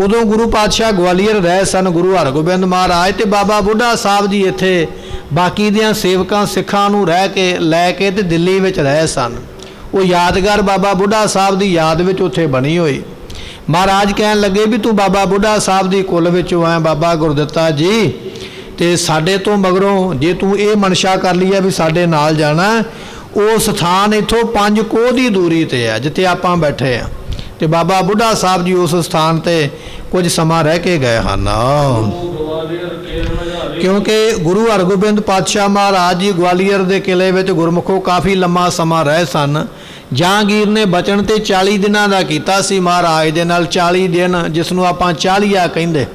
ਉਦੋਂ ਗੁਰੂ ਪਾਤਸ਼ਾਹ ਗਵਾਲੀਅਰ ਰਹੇ ਸਨ ਗੁਰੂ ਹਰਗੋਬਿੰਦ ਮਹਾਰਾਜ, ਤੇ ਬਾਬਾ ਬੁੱਢਾ ਸਾਹਿਬ ਜੀ ਇੱਥੇ ਬਾਕੀ ਦਿਆਂ ਸੇਵਕਾਂ ਸਿੱਖਾਂ ਨੂੰ ਰਹਿ ਕੇ ਲੈ ਕੇ ਤੇ ਦਿੱਲੀ ਵਿੱਚ ਰਹੇ ਸਨ। ਉਹ ਯਾਦਗਾਰ ਬਾਬਾ ਬੁੱਢਾ ਸਾਹਿਬ ਦੀ ਯਾਦ ਵਿੱਚ ਉੱਥੇ ਬਣੀ ਹੋਈ। ਮਹਾਰਾਜ ਕਹਿਣ ਲੱਗੇ ਵੀ ਤੂੰ ਬਾਬਾ ਬੁੱਢਾ ਸਾਹਿਬ ਦੀ ਕੁਲ ਵਿੱਚੋਂ ਆਇਆ ਬਾਬਾ ਗੁਰਦਿੱਤਾ ਜੀ, ਤੇ ਸਾਡੇ ਤੋਂ ਮਗਰੋਂ ਜੇ ਤੂੰ ਇਹ ਮਨਸ਼ਾ ਕਰ ਲਈ ਹੈ ਵੀ ਸਾਡੇ ਨਾਲ ਜਾਣਾ, ਉਹ ਸਥਾਨ ਇੱਥੋਂ 5 ਕੋਹ ਦੀ ਦੂਰੀ ਤੇ ਹੈ ਜਿੱਥੇ ਆਪਾਂ ਬੈਠੇ ਆ। ਤੇ ਬਾਬਾ ਬੁੱਢਾ ਸਾਹਿਬ ਜੀ ਉਸ ਸਥਾਨ ਤੇ ਕੁਝ ਸਮਾਂ ਰਹਿ ਕੇ ਗਏ ਹਨ, ਕਿਉਂਕਿ ਗੁਰੂ ਹਰਗੋਬਿੰਦ ਪਾਤਸ਼ਾਹ ਮਹਾਰਾਜ ਜੀ ਗਵਾਲੀਅਰ ਦੇ ਕਿਲੇ ਵਿੱਚ ਗੁਰਮੁਖੋ ਕਾਫੀ ਲੰਮਾ ਸਮਾਂ ਰਹੇ ਸਨ। ਜਹਾਂਗੀਰ ਨੇ ਬਚਨ ਤੇ 40 ਦਿਨਾਂ ਦਾ ਕੀਤਾ ਸੀ ਮਹਾਰਾਜ ਦੇ ਨਾਲ। 40 ਦਿਨ ਜਿਸ ਨੂੰ ਆਪਾਂ ਚਾਲੀਆ ਕਹਿੰਦੇ,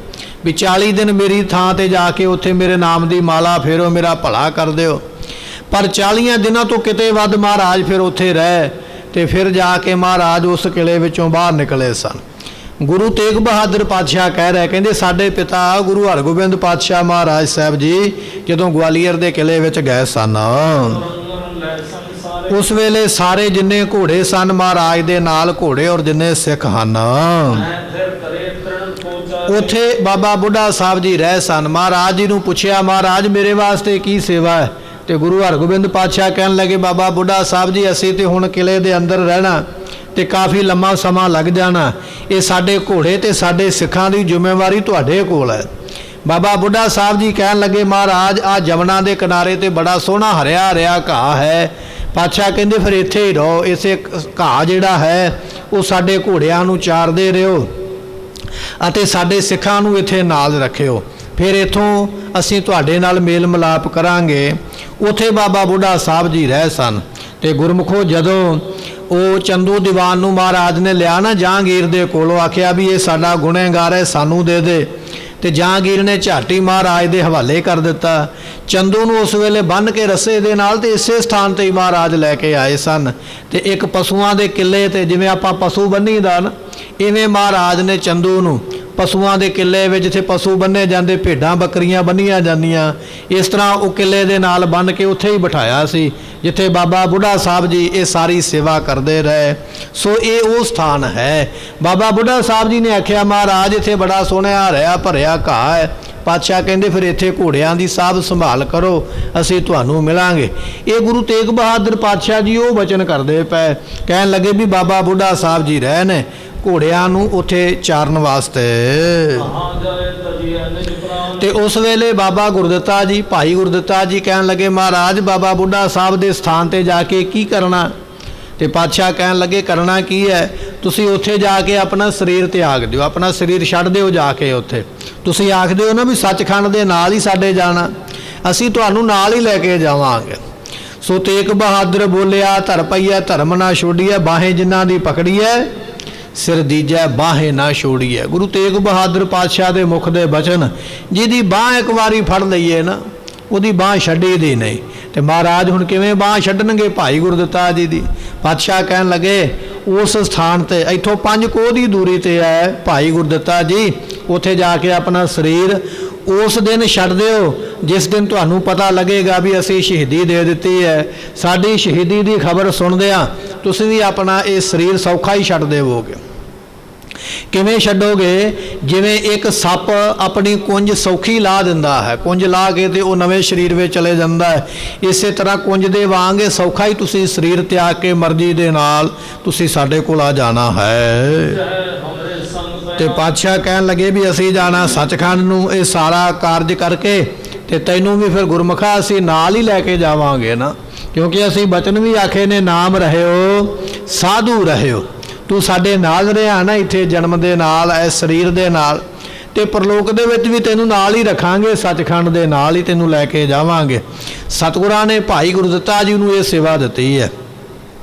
ਵੀ 40 ਦਿਨ ਮੇਰੀ ਥਾਂ ਤੇ ਜਾ ਕੇ ਉੱਥੇ ਮੇਰੇ ਨਾਮ ਦੀ ਮਾਲਾ ਫੇਰੋ, ਮੇਰਾ ਭਲਾ ਕਰ ਦਿਓ। ਪਰ 40 ਦਿਨਾਂ ਤੋਂ ਕਿਤੇ ਵੱਧ ਮਹਾਰਾਜ ਫਿਰ ਉੱਥੇ ਰਹੇ ਤੇ ਫਿਰ ਜਾ ਕੇ ਮਹਾਰਾਜ ਉਸ ਕਿਲੇ ਵਿੱਚੋਂ ਬਾਹਰ ਨਿਕਲੇ ਸਨ। ਗੁਰੂ ਤੇਗ ਬਹਾਦਰ ਪਾਤਸ਼ਾਹ ਕਹਿ ਰਹੇ, ਕਹਿੰਦੇ ਸਾਡੇ ਪਿਤਾ ਗੁਰੂ ਹਰਗੋਬਿੰਦ ਪਾਤਸ਼ਾਹ ਮਹਾਰਾਜ ਸਾਹਿਬ ਜੀ ਜਦੋਂ ਗਵਾਲੀਅਰ ਦੇ ਕਿਲੇ ਵਿੱਚ ਗਏ ਸਨ, ਉਸ ਵੇਲੇ ਸਾਰੇ ਜਿੰਨੇ ਘੋੜੇ ਸਨ ਮਹਾਰਾਜ ਦੇ ਨਾਲ ਘੋੜੇ ਔਰ ਜਿੰਨੇ ਸਿੱਖ ਹਨ ਉੱਥੇ ਬਾਬਾ ਬੁੱਢਾ ਸਾਹਿਬ ਜੀ ਰਹਿ ਸਨ। ਮਹਾਰਾਜ ਜੀ ਨੂੰ ਪੁੱਛਿਆ ਮਹਾਰਾਜ ਮੇਰੇ ਵਾਸਤੇ ਕੀ ਸੇਵਾ ਹੈ, ਤੇ ਗੁਰੂ ਹਰਗੋਬਿੰਦ ਪਾਤਸ਼ਾਹ ਕਹਿਣ ਲੱਗੇ ਬਾਬਾ ਬੁੱਢਾ ਸਾਹਿਬ ਜੀ ਅਸੀਂ ਤੇ ਹੁਣ ਕਿਲੇ ਦੇ ਅੰਦਰ ਰਹਿਣਾ ਤੇ ਕਾਫੀ ਲੰਮਾ ਸਮਾਂ ਲੱਗ ਜਾਣਾ, ਇਹ ਸਾਡੇ ਘੋੜੇ ਤੇ ਸਾਡੇ ਸਿੱਖਾਂ ਦੀ ਜ਼ਿੰਮੇਵਾਰੀ ਤੁਹਾਡੇ ਕੋਲ ਹੈ। ਬਾਬਾ ਬੁੱਢਾ ਸਾਹਿਬ ਜੀ ਕਹਿਣ ਲੱਗੇ ਮਹਾਰਾਜ ਆ ਜਮਨਾ ਦੇ ਕਿਨਾਰੇ ਤੇ ਬੜਾ ਸੋਹਣਾ ਹਰਿਆ ਹਰਿਆ ਘਾਹ ਹੈ। ਪਾਤਸ਼ਾਹ ਕਹਿੰਦੇ ਫਿਰ ਇੱਥੇ ਹੀ ਰਹੋ, ਇਸੇ ਘਾਹ ਜਿਹੜਾ ਹੈ ਉਹ ਸਾਡੇ ਘੋੜਿਆਂ ਨੂੰ ਚਾਰਦੇ ਰਹੋ ਅਤੇ ਸਾਡੇ ਸਿੱਖਾਂ ਨੂੰ ਇੱਥੇ ਨਾਲ ਰੱਖਿਓ, ਫਿਰ ਇੱਥੋਂ ਅਸੀਂ ਤੁਹਾਡੇ ਨਾਲ ਮੇਲ ਮਿਲਾਪ ਕਰਾਂਗੇ। ਉੱਥੇ ਬਾਬਾ ਬੁੱਢਾ ਸਾਹਿਬ ਜੀ ਰਹਿ ਸਨ। ਤੇ ਗੁਰਮੁਖੋ ਜਦੋਂ ਉਹ ਚੰਦੂ ਦੀਵਾਨ ਨੂੰ ਮਹਾਰਾਜ ਨੇ ਲਿਆ ਨਾ ਜਹਾਂਗੀਰ ਦੇ ਕੋਲੋਂ, ਆਖਿਆ ਵੀ ਇਹ ਸਾਡਾ ਗੁਨਹਗਾਰ ਹੈ ਸਾਨੂੰ ਦੇ ਦੇ, ਤੇ ਜਹਾਂਗੀਰ ਨੇ ਝਾਟੀ ਮਹਾਰਾਜ ਦੇ ਹਵਾਲੇ ਕਰ ਦਿੱਤਾ। ਚੰਦੂ ਨੂੰ ਉਸ ਵੇਲੇ ਬੰਨ੍ਹ ਕੇ ਰੱਸੇ ਦੇ ਨਾਲ ਤੇ ਇਸੇ ਸਥਾਨ ਤੇ ਹੀ ਮਹਾਰਾਜ ਲੈ ਕੇ ਆਏ ਸਨ। ਤੇ ਇੱਕ ਪਸ਼ੂਆਂ ਦੇ ਕਿੱਲੇ ਤੇ ਜਿਵੇਂ ਆਪਾਂ ਪਸ਼ੂ ਬੰਨੀਦਾ ਨਾ, ਇਵੇਂ ਮਹਾਰਾਜ ਨੇ ਚੰਦੂ ਨੂੰ ਪਸ਼ੂਆਂ ਦੇ ਕਿੱਲੇ ਵਿੱਚ ਜਿੱਥੇ ਪਸ਼ੂ ਬੰਨੇ ਜਾਂਦੇ, ਭੇਡਾਂ ਬੱਕਰੀਆਂ ਬੰਨੀਆਂ ਜਾਂਦੀਆਂ, ਇਸ ਤਰ੍ਹਾਂ ਉਹ ਕਿੱਲੇ ਦੇ ਨਾਲ ਬੰਨ੍ਹ ਕੇ ਉੱਥੇ ਹੀ ਬਿਠਾਇਆ ਸੀ ਜਿੱਥੇ ਬਾਬਾ ਬੁੱਢਾ ਸਾਹਿਬ ਜੀ ਇਹ ਸਾਰੀ ਸੇਵਾ ਕਰਦੇ ਰਹੇ। ਸੋ ਇਹ ਉਹ ਸਥਾਨ ਹੈ। ਬਾਬਾ ਬੁੱਢਾ ਸਾਹਿਬ ਜੀ ਨੇ ਆਖਿਆ, ਮਹਾਰਾਜ ਇੱਥੇ ਬੜਾ ਸੋਹਣਾ ਹਰਿਆ ਭਰਿਆ ਘਾਹ ਹੈ। ਪਾਤਸ਼ਾਹ ਕਹਿੰਦੇ ਫਿਰ ਇੱਥੇ ਘੋੜਿਆਂ ਦੀ ਸਾਂਭ ਸੰਭਾਲ ਕਰੋ, ਅਸੀਂ ਤੁਹਾਨੂੰ ਮਿਲਾਂਗੇ। ਇਹ ਗੁਰੂ ਤੇਗ ਬਹਾਦਰ ਪਾਤਸ਼ਾਹ ਜੀ ਉਹ ਬਚਨ ਕਰਦੇ ਪਏ, ਕਹਿਣ ਲੱਗੇ ਵੀ ਬਾਬਾ ਬੁੱਢਾ ਸਾਹਿਬ ਜੀ ਰਹੇ ਨੇ ਘੋੜਿਆਂ ਨੂੰ ਉੱਥੇ ਚਾਰਨ ਵਾਸਤੇ। ਤੇ ਉਸ ਵੇਲੇ ਬਾਬਾ ਗੁਰਦਿੱਤਾ ਜੀ, ਭਾਈ ਗੁਰਦਿੱਤਾ ਜੀ ਕਹਿਣ ਲੱਗੇ, ਮਹਾਰਾਜ ਬਾਬਾ ਬੁੱਢਾ ਸਾਹਿਬ ਦੇ ਸਥਾਨ ਤੇ ਜਾ ਕੇ ਕੀ ਕਰਨਾ? ਤੇ ਪਾਤਸ਼ਾਹ ਕਹਿਣ ਲੱਗੇ, ਕਰਨਾ ਕੀ ਹੈ, ਤੁਸੀਂ ਉੱਥੇ ਜਾ ਕੇ ਆਪਣਾ ਸਰੀਰ ਤਿਆਗ ਦਿਓ, ਆਪਣਾ ਸਰੀਰ ਛੱਡ ਦਿਓ ਜਾ ਕੇ ਉੱਥੇ। ਤੁਸੀਂ ਆਖਦੇ ਹੋ ਨਾ ਵੀ ਸੱਚਖੰਡ ਦੇ ਨਾਲ ਹੀ ਸਾਡੇ ਜਾਣਾ, ਅਸੀਂ ਤੁਹਾਨੂੰ ਨਾਲ ਹੀ ਲੈ ਕੇ ਜਾਵਾਂਗੇ। ਸੋ ਤੇਗ ਬਹਾਦਰ ਬੋਲਿਆ, ਧਰ ਪਈਐ ਧਰਮ ਨਾ ਛੋੜੀਐ, ਬਾਹੇ ਜਿਨ੍ਹਾਂ ਦੀ ਪਕੜੀਐ ਸਿਰ ਦੀਜੈ ਬਾਹੇ ਨਾ ਛੋੜੀਐ। ਗੁਰੂ ਤੇਗ ਬਹਾਦਰ ਪਾਤਸ਼ਾਹ ਦੇ ਮੁਖ ਦੇ ਬਚਨ, ਜਿਹਦੀ ਬਾਹ ਇੱਕ ਵਾਰੀ ਫੜ ਲਈਏ ਨਾ ਉਹਦੀ ਬਾਹ ਛੱਡੀ ਦੀ ਨਹੀਂ। ਤੇ ਮਹਾਰਾਜ ਹੁਣ ਕਿਵੇਂ ਬਾਹ ਛੱਡਣਗੇ ਭਾਈ ਗੁਰਦਿੱਤਾ ਜੀ ਦੀ? ਪਾਤਸ਼ਾਹ ਕਹਿਣ ਲੱਗੇ, ਉਸ ਸਥਾਨ ਤੇ ਇੱਥੋਂ 5 ਕੋਹ ਦੀ ਦੂਰੀ ਤੇ ਹੈ ਭਾਈ ਗੁਰਦਿੱਤਾ ਜੀ, ਉੱਥੇ ਜਾ ਕੇ ਆਪਣਾ ਸਰੀਰ ਉਸ ਦਿਨ ਛੱਡ ਦਿਓ ਜਿਸ ਦਿਨ ਤੁਹਾਨੂੰ ਪਤਾ ਲੱਗੇਗਾ ਵੀ ਅਸੀਂ ਸ਼ਹੀਦੀ ਦੇ ਦਿੱਤੀ ਹੈ। ਸਾਡੀ ਸ਼ਹੀਦੀ ਦੀ ਖਬਰ ਸੁਣਦਿਆਂ ਤੁਸੀਂ ਵੀ ਆਪਣਾ ਇਹ ਸਰੀਰ ਸੌਖਾ ਹੀ ਛੱਡ ਦੇਵੋਗੇ। ਕਿਵੇਂ ਛੱਡੋਗੇ? ਜਿਵੇਂ ਇੱਕ ਸੱਪ ਆਪਣੀ ਕੁੰਜ ਸੌਖੀ ਲਾ ਦਿੰਦਾ ਹੈ, ਕੁੰਜ ਲਾ ਕੇ ਤੇ ਉਹ ਨਵੇਂ ਸਰੀਰ ਵਿੱਚ ਚਲੇ ਜਾਂਦਾ ਹੈ, ਇਸੇ ਤਰ੍ਹਾਂ ਕੁੰਜ ਦੇ ਵਾਂਗ ਸੌਖਾ ਹੀ ਤੁਸੀਂ ਸਰੀਰ ਤਿਆਗ ਕੇ ਮਰਜ਼ੀ ਦੇ ਨਾਲ ਤੁਸੀਂ ਸਾਡੇ ਕੋਲ ਆ ਜਾਣਾ ਹੈ। ਤੇ ਪਾਤਸ਼ਾਹ ਕਹਿਣ ਲੱਗੇ ਵੀ ਅਸੀਂ ਜਾਣਾ ਸੱਚਖੰਡ ਨੂੰ, ਇਹ ਸਾਰਾ ਕਾਰਜ ਕਰਕੇ ਤੇ ਤੈਨੂੰ ਵੀ ਫਿਰ ਗੁਰਮੁਖਾ ਅਸੀਂ ਨਾਲ ਹੀ ਲੈ ਕੇ ਜਾਵਾਂਗੇ ਨਾ, ਕਿਉਂਕਿ ਅਸੀਂ ਬਚਨ ਵੀ ਆਖੇ ਨੇ, ਨਾਮ ਰਹਿਓ ਸਾਧੂ ਰਹਿਓ। ਤੂੰ ਸਾਡੇ ਨਾਲ ਰਿਹਾ ਨਾ ਇੱਥੇ ਜਨਮ ਦੇ ਨਾਲ, ਇਸ ਸਰੀਰ ਦੇ ਨਾਲ, ਤੇ ਪਰਲੋਕ ਦੇ ਵਿੱਚ ਵੀ ਤੈਨੂੰ ਨਾਲ ਹੀ ਰੱਖਾਂਗੇ, ਸੱਚਖੰਡ ਦੇ ਨਾਲ ਹੀ ਤੈਨੂੰ ਲੈ ਕੇ ਜਾਵਾਂਗੇ। ਸਤਿਗੁਰਾਂ ਨੇ ਭਾਈ ਗੁਰਦਿੱਤਾ ਜੀ ਨੂੰ ਇਹ ਸੇਵਾ ਦਿੱਤੀ ਹੈ।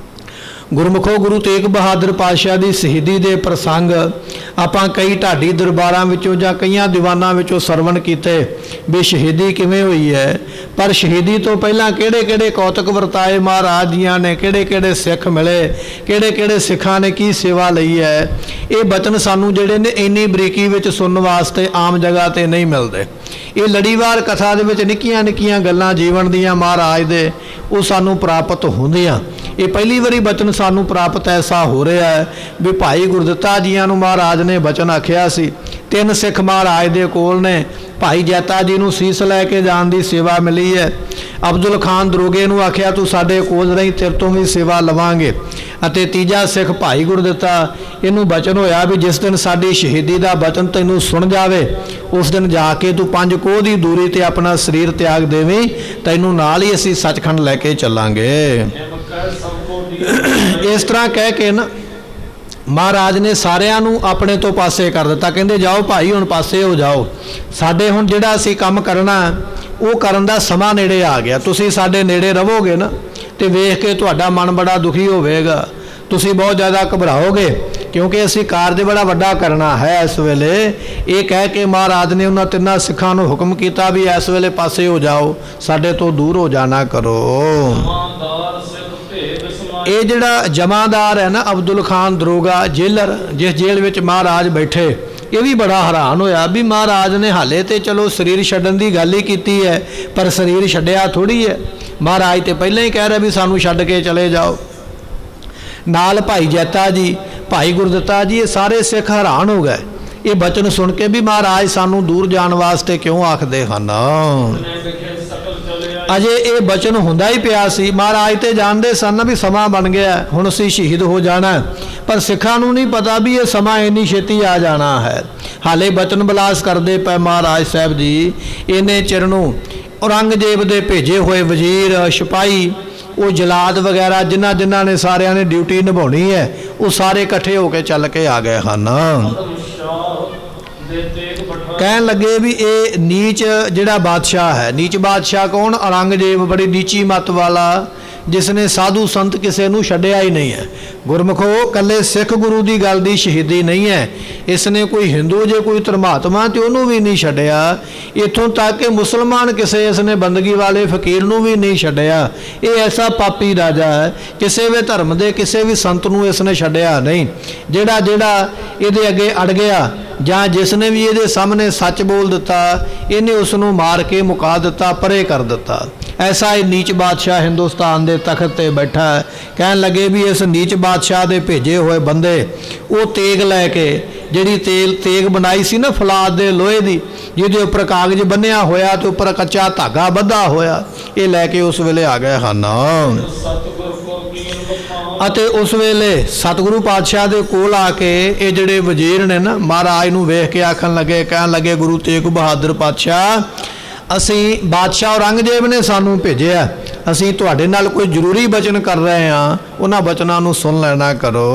ਗੁਰਮੁਖੋ, ਗੁਰੂ ਤੇਗ ਬਹਾਦਰ ਪਾਤਸ਼ਾਹ ਦੀ ਸ਼ਹੀਦੀ ਦੇ ਪ੍ਰਸੰਗ ਆਪਾਂ ਕਈ ਢਾਡੀ ਦਰਬਾਰਾਂ ਵਿੱਚੋਂ ਜਾਂ ਕਈਆਂ ਦੀਵਾਨਾਂ ਵਿੱਚੋਂ ਸਰਵਣ ਕੀਤੇ ਵੀ ਸ਼ਹੀਦੀ ਕਿਵੇਂ ਹੋਈ ਹੈ, ਪਰ ਸ਼ਹੀਦੀ ਤੋਂ ਪਹਿਲਾਂ ਕਿਹੜੇ ਕਿਹੜੇ ਕੌਤਕ ਵਰਤਾਏ ਮਹਾਰਾਜ ਜੀਆਂ ਨੇ, ਕਿਹੜੇ ਕਿਹੜੇ ਸਿੱਖ ਮਿਲੇ, ਕਿਹੜੇ ਕਿਹੜੇ ਸਿੱਖਾਂ ਨੇ ਕੀ ਸੇਵਾ ਲਈ ਹੈ। ਇਹ ਬਚਨ ਸਾਨੂੰ ਜਿਹੜੇ ਨੇ ਇੰਨੀ ਬਰੀਕੀ ਵਿੱਚ ਸੁਣਨ ਵਾਸਤੇ ਆਮ ਜਗ੍ਹਾ ਤੇ ਨਹੀਂ ਮਿਲਦੇ। ਇਹ ਲੜੀਵਾਰ ਕਥਾ ਦੇ ਵਿੱਚ ਨਿੱਕੀਆਂ ਨਿੱਕੀਆਂ ਗੱਲਾਂ ਜੀਵਨ ਦੀਆਂ ਮਹਾਰਾਜ ਦੇ ਉਹ ਸਾਨੂੰ ਪ੍ਰਾਪਤ ਹੁੰਦੀਆਂ। ਇਹ ਪਹਿਲੀ ਵਾਰੀ ਬਚਨ ਸਾਨੂੰ ਪ੍ਰਾਪਤ ਐਸਾ ਹੋ ਰਿਹਾ ਹੈ ਵੀ ਭਾਈ ਗੁਰਦਿੱਤਾ ਜੀਆਂ ਨੂੰ ਮਹਾਰਾਜ ਨੇ ਬਚਨ ਆਖਿਆ ਸੀ। 3 ਸਿੱਖ ਮਹਾਰਾਜ ਦੇ ਕੋਲ ਨੇ, ਭਾਈ ਜੈਤਾ ਜੀ ਨੂੰ ਸੀਸ ਲੈ ਕੇ ਜਾਣ ਦੀ ਸੇਵਾ ਮਿਲੀ ਹੈ। ਅਬਦੁਲ ਖਾਨ ਦਰੋਗੇ ਨੂੰ ਆਖਿਆ ਤੂੰ ਸਾਡੇ ਕੋਲ ਰਹੀ, ਤੇਰੇ ਤੋਂ ਵੀ ਸੇਵਾ ਲਵਾਂਗੇ। ਅਤੇ ਤੀਜਾ ਸਿੱਖ ਭਾਈ ਗੁਰਦਿੱਤਾ, ਇਹਨੂੰ ਬਚਨ ਹੋਇਆ ਵੀ ਜਿਸ ਦਿਨ ਸਾਡੀ ਸ਼ਹੀਦੀ ਦਾ ਬਚਨ ਤੈਨੂੰ ਸੁਣ ਜਾਵੇ ਉਸ ਦਿਨ ਜਾ ਕੇ ਤੂੰ 5 ਕੋਹ ਦੀ ਦੂਰੀ ਤੇ ਆਪਣਾ ਸਰੀਰ ਤਿਆਗ ਦੇਵੀਂ, ਤੈਨੂੰ ਨਾਲ ਹੀ ਅਸੀਂ ਸੱਚਖੰਡ ਲੈ ਕੇ ਚੱਲਾਂਗੇ। ਇਸ ਤਰ੍ਹਾਂ ਕਹਿ ਕੇ ਨਾ ਮਹਾਰਾਜ ਨੇ ਸਾਰਿਆਂ ਨੂੰ ਆਪਣੇ ਤੋਂ ਪਾਸੇ ਕਰ ਦਿੱਤਾ। ਕਹਿੰਦੇ ਜਾਓ ਭਾਈ ਹੁਣ ਪਾਸੇ ਹੋ ਜਾਓ, ਸਾਡੇ ਹੁਣ ਜਿਹੜਾ ਅਸੀਂ ਕੰਮ ਕਰਨਾ ਉਹ ਕਰਨ ਦਾ ਸਮਾਂ ਨੇੜੇ ਆ ਗਿਆ। ਤੁਸੀਂ ਸਾਡੇ ਨੇੜੇ ਰਹੋਗੇ ਨਾ ਤੇ ਵੇਖ ਕੇ ਤੁਹਾਡਾ ਮਨ ਬੜਾ ਦੁਖੀ ਹੋਵੇਗਾ, ਤੁਸੀਂ ਬਹੁਤ ਜ਼ਿਆਦਾ ਘਬਰਾਓਗੇ, ਕਿਉਂਕਿ ਅਸੀਂ ਕਾਰਜ ਬੜਾ ਵੱਡਾ ਕਰਨਾ ਹੈ ਇਸ ਵੇਲੇ। ਇਹ ਕਹਿ ਕੇ ਮਹਾਰਾਜ ਨੇ ਉਹਨਾਂ 3 ਸਿੱਖਾਂ ਨੂੰ ਹੁਕਮ ਕੀਤਾ ਵੀ ਇਸ ਵੇਲੇ ਪਾਸੇ ਹੋ ਜਾਓ, ਸਾਡੇ ਤੋਂ ਦੂਰ ਹੋ ਜਾਣਾ ਕਰੋ। ਇਹ ਜਿਹੜਾ ਜਮਾਦਾਰ ਹੈ ਨਾ ਅਬਦੁਲ ਖਾਨ ਦਰੋਗਾ ਜੇਲਰ, ਜਿਸ ਜੇਲ੍ਹ ਵਿੱਚ ਮਹਾਰਾਜ ਬੈਠੇ, ਇਹ ਵੀ ਬੜਾ ਹੈਰਾਨ ਹੋਇਆ ਵੀ ਮਹਾਰਾਜ ਨੇ ਹਾਲੇ ਤੇ ਚਲੋ ਸਰੀਰ ਛੱਡਣ ਦੀ ਗੱਲ ਹੀ ਕੀਤੀ ਹੈ, ਪਰ ਸਰੀਰ ਛੱਡਿਆ ਥੋੜ੍ਹੀ ਹੈ। ਮਹਾਰਾਜ ਤੇ ਪਹਿਲਾਂ ਹੀ ਕਹਿ ਰਿਹਾ ਵੀ ਸਾਨੂੰ ਛੱਡ ਕੇ ਚਲੇ ਜਾਓ। ਨਾਲ ਭਾਈ ਜੈਤਾ ਜੀ, ਭਾਈ ਗੁਰਦਿੱਤਾ ਜੀ, ਇਹ ਸਾਰੇ ਸਿੱਖ ਹੈਰਾਨ ਹੋ ਗਏ ਇਹ ਬਚਨ ਸੁਣ ਕੇ ਵੀ ਮਹਾਰਾਜ ਸਾਨੂੰ ਦੂਰ ਜਾਣ ਵਾਸਤੇ ਕਿਉਂ ਆਖਦੇ ਹਨ। ਅਜੇ ਇਹ ਬਚਨ ਹੁੰਦਾ ਹੀ ਪਿਆ ਸੀ। ਮਹਾਰਾਜ ਤੇ ਜਾਣਦੇ ਸਨ ਵੀ ਸਮਾਂ ਬਣ ਗਿਆ, ਹੁਣ ਅਸੀਂ ਸ਼ਹੀਦ ਹੋ ਜਾਣਾ, ਪਰ ਸਿੱਖਾਂ ਨੂੰ ਨਹੀਂ ਪਤਾ ਵੀ ਇਹ ਸਮਾਂ ਇੰਨੀ ਛੇਤੀ ਆ ਜਾਣਾ ਹੈ। ਹਾਲੇ ਬਚਨ ਬਲਾਸ ਕਰਦੇ ਪਏ ਮਹਾਰਾਜ ਸਾਹਿਬ ਜੀ। ਇਹਨੇ ਚਿਰ ਨੂੰ ਔਰੰਗਜ਼ੇਬ ਦੇ ਭੇਜੇ ਹੋਏ ਵਜ਼ੀਰ, ਸਿਪਾਹੀ, ਉਹ ਜਲਾਦ ਵਗੈਰਾ ਜਿਨ੍ਹਾਂ ਜਿਨ੍ਹਾਂ ਨੇ ਸਾਰਿਆਂ ਨੇ ਡਿਊਟੀ ਨਿਭਾਉਣੀ ਹੈ, ਉਹ ਸਾਰੇ ਇਕੱਠੇ ਹੋ ਕੇ ਚੱਲ ਕੇ ਆ ਗਏ ਹਨ। ਕਹਿਣ ਲੱਗੇ ਵੀ ਇਹ ਨੀਚ ਜਿਹੜਾ ਬਾਦਸ਼ਾਹ ਹੈ, ਨੀਚ ਬਾਦਸ਼ਾਹ ਕੌਣ? ਔਰੰਗਜ਼ੇਬ, ਬੜੀ ਨੀਚੀ ਮੱਤ ਵਾਲਾ, जिसने साधु संत किसी नूं छड्डिया ही नहीं है। गुरमुखो कल्ले सिख गुरु की गल की शहीदी नहीं है, इसने कोई हिंदू जे कोई धर्मात्मा तो उन्होंने भी नहीं छड्डिया। इत्थों तक कि मुसलमान किसी इसने बंदगी वाले फकीर नूं भी नहीं छड्डिया। ये ऐसा पापी राजा है, किसी भी धर्म के किसी भी संत नूं इसने छड्डिया नहीं। जिहड़ा जिहड़ा इहदे अगे अड़ गया जां जिसने भी ये सामने सच बोल दिता, इन्हें उसनूं मार के मुका दिता, परे कर दिता। ऐसा ही नीच बादशाह हिंदुस्तान के तख्त ते बैठा है। कहन लगे भी इस नीच बादशाह के भेजे हुए बंदे वो तेग लैके जिहड़ी तेग बनाई सी ना फलाद दे लोहे की, जिहदे उपर कागज बन्निया होया तो उपर कच्चा धागा बधा होया, ये लैके उस वेले आ गए ਹਨ। ਅਤੇ उस वेले सतगुरु पातशाह के कोल आके ये जिहड़े वजीर ने ना महाराज नूं वेख के आखन लगे, कहन लगे गुरु तेग बहादुर पातशाह, असी बादशाह औरंगजेब ने सानू भेजिया, असी तुहाडे नाल कोई जरूरी वचन कर रहे हैं, उन्हां वचनां नूं सुन लेना करो।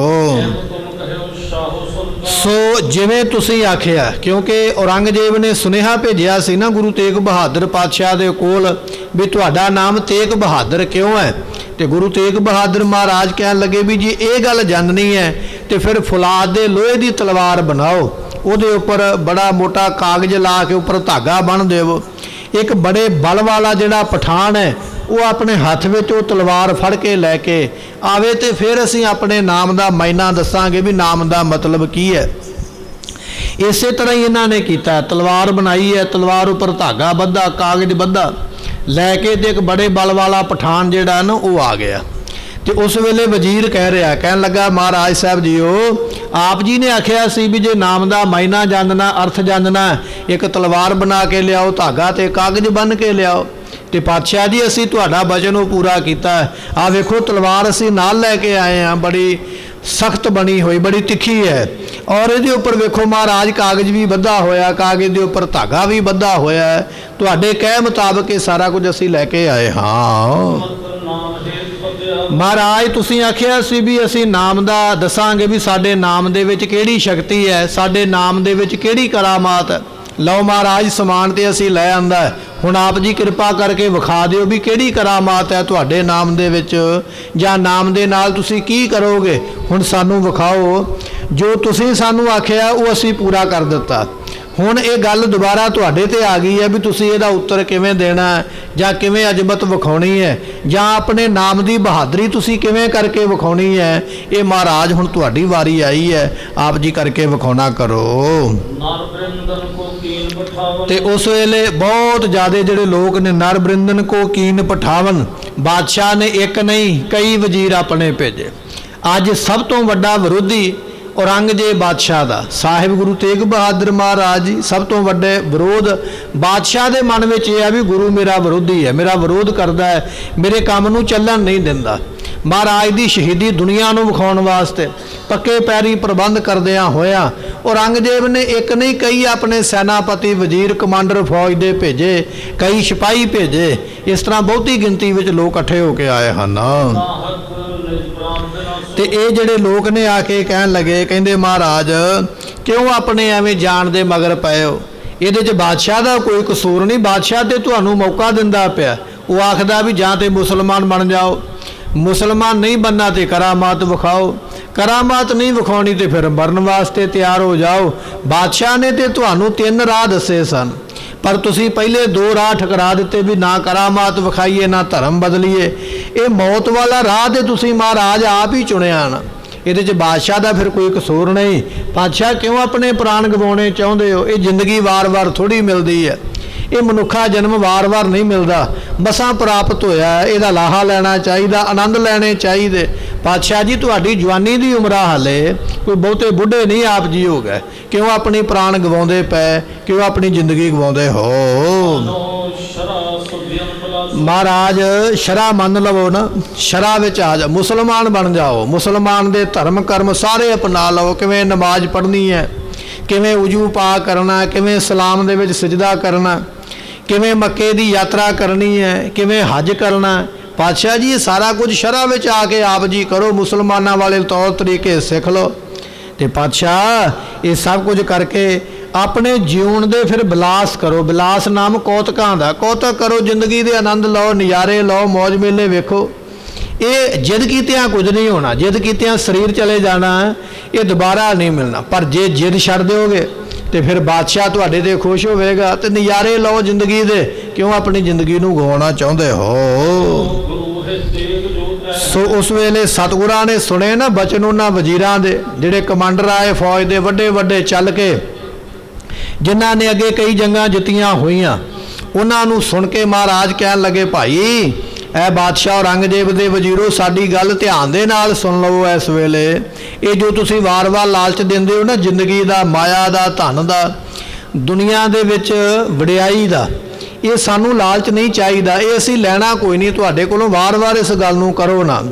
सो जिवें तुसीं आखिया, क्योंकि औरंगजेब ने सुनेहा भेजिया सी ना गुरु तेग बहादुर पातशाह दे कोल भी तुहाडा नाम तेग बहादुर क्यों है। तो गुरु तेग बहादुर महाराज कहन लगे भी जी ये गल जाननी है तो फिर फुलाद दे लोहे की तलवार बनाओ, उहदे उपर बड़ा मोटा कागज ला के उपर धागा बन देवो। एक बड़े बल वाला जिहड़ा पठान है वो अपने हथ में वो तलवार फड़ के लैके आवे तो फिर असी अपने नाम का मायना दसांगे भी नाम का मतलब की है। इस तरह ही इन्होंने किया, तलवार बनाई है, तलवार उपर धागा बद्धा, कागज बद्धा लैके तो एक बड़े बल वाला पठान जिहड़ा ना वो आ गया। तो उस वेले वजीर कह रहा, कहन लगा महाराज साहब जीओ, आप जी ने आख्या सी भी जे नाम का मायना जानना, अर्थ जानना, एक तलवार बना के लियाओ, धागा ते कागज बन के लियाओ। तो पातशाह जी असी तुहाडा वचन वो पूरा किया। आ वेखो तलवार असी नाल लैके आए हैं, बड़ी सख्त बनी हुई, बड़ी तिखी है, और ये उपर वेखो महाराज कागज भी बद्धा होया, कागज के उपर धागा भी बद्धा होया है। तुहाडे कह मुताबिक ये सारा कुछ असी लैके आए हाँ। महाराज तुसीं आखिया सी भी असी नाम दा दसांगे भी साडे नाम दे विच किहड़ी शक्ति है, साडे नाम दे विच किहड़ी करामात है। लो महाराज समान ते असी लै आंदा है, हुण आप जी कृपा करके विखा दिओ भी किहड़ी करामात है तुहाडे नाम दे विच, जां नाम दे नाल तुसीं की करोगे। हुण सानू विखाओ, जो तुसीं सानू आखिया वो असी पूरा कर दिता। हुण ये गल दोबारा तुहाडे ते आ गई है भी तुसीं इहदा उत्तर किवें देना है, जां किवें अजमत विखाउणी है, जां अपने नाम की बहादरी तुसीं किवें करके विखाउणी है। ये महाराज हुण तुहाडी वारी आई है, आप जी करके विखाउणा करो। ते उस वेले बहुत ज़्यादा जिहड़े लोग ने नर बृंदन को कीन पठावन, बादशाह ने एक नहीं कई वजीर अपने भेजे। अज सब तो वड्डा विरोधी औरंगजेब बादशाह का साहिब गुरु तेग बहादुर महाराज जी सब तो वड्डे विरोध बादशाह के मन में यह है भी गुरु मेरा विरोधी है, मेरा विरोध करता है, मेरे काम नूं चलन नहीं दिंदा। महाराज की शहीदी दुनिया नूं विखाउण वास्ते पक्के पैरी प्रबंध करदियां होया औरंगजेब ने एक नहीं कई अपने सैनापति वजीर कमांडर फौज दे भेजे, कई सिपाही भेजे। इस तरह बहुती गिनती में लोग इकट्ठे होके आए हैं। तो ये जिहड़े लोग ने आके कहन लगे, कहंदे महाराज क्यों अपने एवें जान दे मगर पए हो, इहदे च बादशाह का कोई कसूर नहीं, बादशाह तो तुहानूं मौका दिंदा पिया। वो आखदा भी जां ते मुसलमान बन जाओ, मुसलमान नहीं बनना तो करामात विखाओ, करामात नहीं विखाउणी तो फिर मरन वास्ते तैयार हो जाओ। बादशाह ने तो तुहानूं 3 राह दसे सन, पर तुसी पहले 2 राह ठकरा दिते भी ना करामात विखाईए ना धर्म बदलीए। ये मौत वाला राह तो तुसी महाराज आप ही चुनिया ना, ये बादशाह का फिर कोई कसूर नहीं। बादशाह क्यों अपने प्राण गवाने चाहते हो, ये जिंदगी वार वार थोड़ी मिलती है, ये मनुखा जन्म वार वार नहीं मिलता, मसां प्राप्त होया, इहदा लाहा लेना चाहिए, आनंद लेने चाहिए। पातशाह जी तुहाडी जवानी की उम्र हाले कोई बहुते बुढ़े नहीं आप जी हो गए, क्यों अपनी प्राण गवाउंदे पए, क्यों अपनी जिंदगी गवाउंदे हो। महाराज शरा मन लवो ना, शरा विच आ जाओ, मुसलमान बन जाओ, मुसलमान दे धर्म कर्म सारे अपना लो, किवें नमाज पढ़नी है, किवें उजू पा करना, किवें सलाम दे विच सजदा करना, किवें मक्के की यात्रा करनी है, किवें हज करना। पातशाह जी ये सारा कुछ शरा विच आके आप जी करो, मुसलमाना वाले तौर तरीके सीख लो। तो पातशाह ये सब कुछ करके अपने जीवन दे फिर बिलास करो, बिलास नाम कौतकां दा, कौतक करो, जिंदगी दे आनंद लो, नज़ारे लो, मौज मेले वेखो। ਇਹ ਜਿੱਦ ਕੀਤਿਆਂ ਕੁਝ ਨਹੀਂ ਹੋਣਾ, ਜਿੱਦ ਕੀਤਿਆਂ ਸਰੀਰ ਚਲੇ ਜਾਣਾ, ਇਹ ਦੁਬਾਰਾ ਨਹੀਂ ਮਿਲਣਾ। ਪਰ ਜੇ ਜਿੱਦ ਛੱਡ ਦਿਓਗੇ ਤੇ ਫਿਰ ਬਾਦਸ਼ਾਹ ਤੁਹਾਡੇ ਤੇ ਖੁਸ਼ ਹੋਵੇਗਾ ਤੇ ਨਜ਼ਾਰੇ ਲਓ ਜ਼ਿੰਦਗੀ ਦੇ। ਕਿਉਂ ਆਪਣੀ ਜ਼ਿੰਦਗੀ ਨੂੰ ਗਵਾਉਣਾ ਚਾਹੁੰਦੇ ਹੋ? ਸੋ ਉਸ ਵੇਲੇ ਸਤਿਗੁਰਾਂ ਨੇ ਸੁਣੇ ਨਾ ਬਚਨ ਉਹਨਾਂ ਵਜ਼ੀਰਾਂ ਦੇ, ਜਿਹੜੇ ਕਮਾਂਡਰ ਆਏ ਫੌਜ ਦੇ ਵੱਡੇ ਵੱਡੇ ਚੱਲ ਕੇ, ਜਿਨ੍ਹਾਂ ਨੇ ਅੱਗੇ ਕਈ ਜੰਗਾਂ ਜਿੱਤੀਆਂ ਹੋਈਆਂ। ਉਹਨਾਂ ਨੂੰ ਸੁਣ ਕੇ ਮਹਾਰਾਜ ਕਹਿਣ ਲੱਗੇ, ਭਾਈ ਐ ਬਾਦਸ਼ਾਹ ਔਰੰਗਜ਼ੇਬ ਦੇ ਵਜ਼ੀਰੋ, ਸਾਡੀ ਗੱਲ ਧਿਆਨ ਦੇ ਨਾਲ ਸੁਣ ਲਵੋ। ਇਸ ਵੇਲੇ ਇਹ ਜੋ ਤੁਸੀਂ ਵਾਰ-ਵਾਰ ਲਾਲਚ ਦਿੰਦੇ ਹੋ ਨਾ, ਜ਼ਿੰਦਗੀ ਦਾ, ਮਾਇਆ ਦਾ, ਧਨ ਦਾ, ਦੁਨੀਆ ਦੇ ਵਿੱਚ ਵਡਿਆਈ ਦਾ, ਇਹ ਸਾਨੂੰ ਲਾਲਚ ਨਹੀਂ ਚਾਹੀਦਾ। ਇਹ ਅਸੀਂ ਲੈਣਾ ਕੋਈ ਨਹੀਂ ਤੁਹਾਡੇ ਕੋਲੋਂ, ਵਾਰ-ਵਾਰ ਇਸ ਗੱਲ ਨੂੰ ਕਰੋ ਨਾ।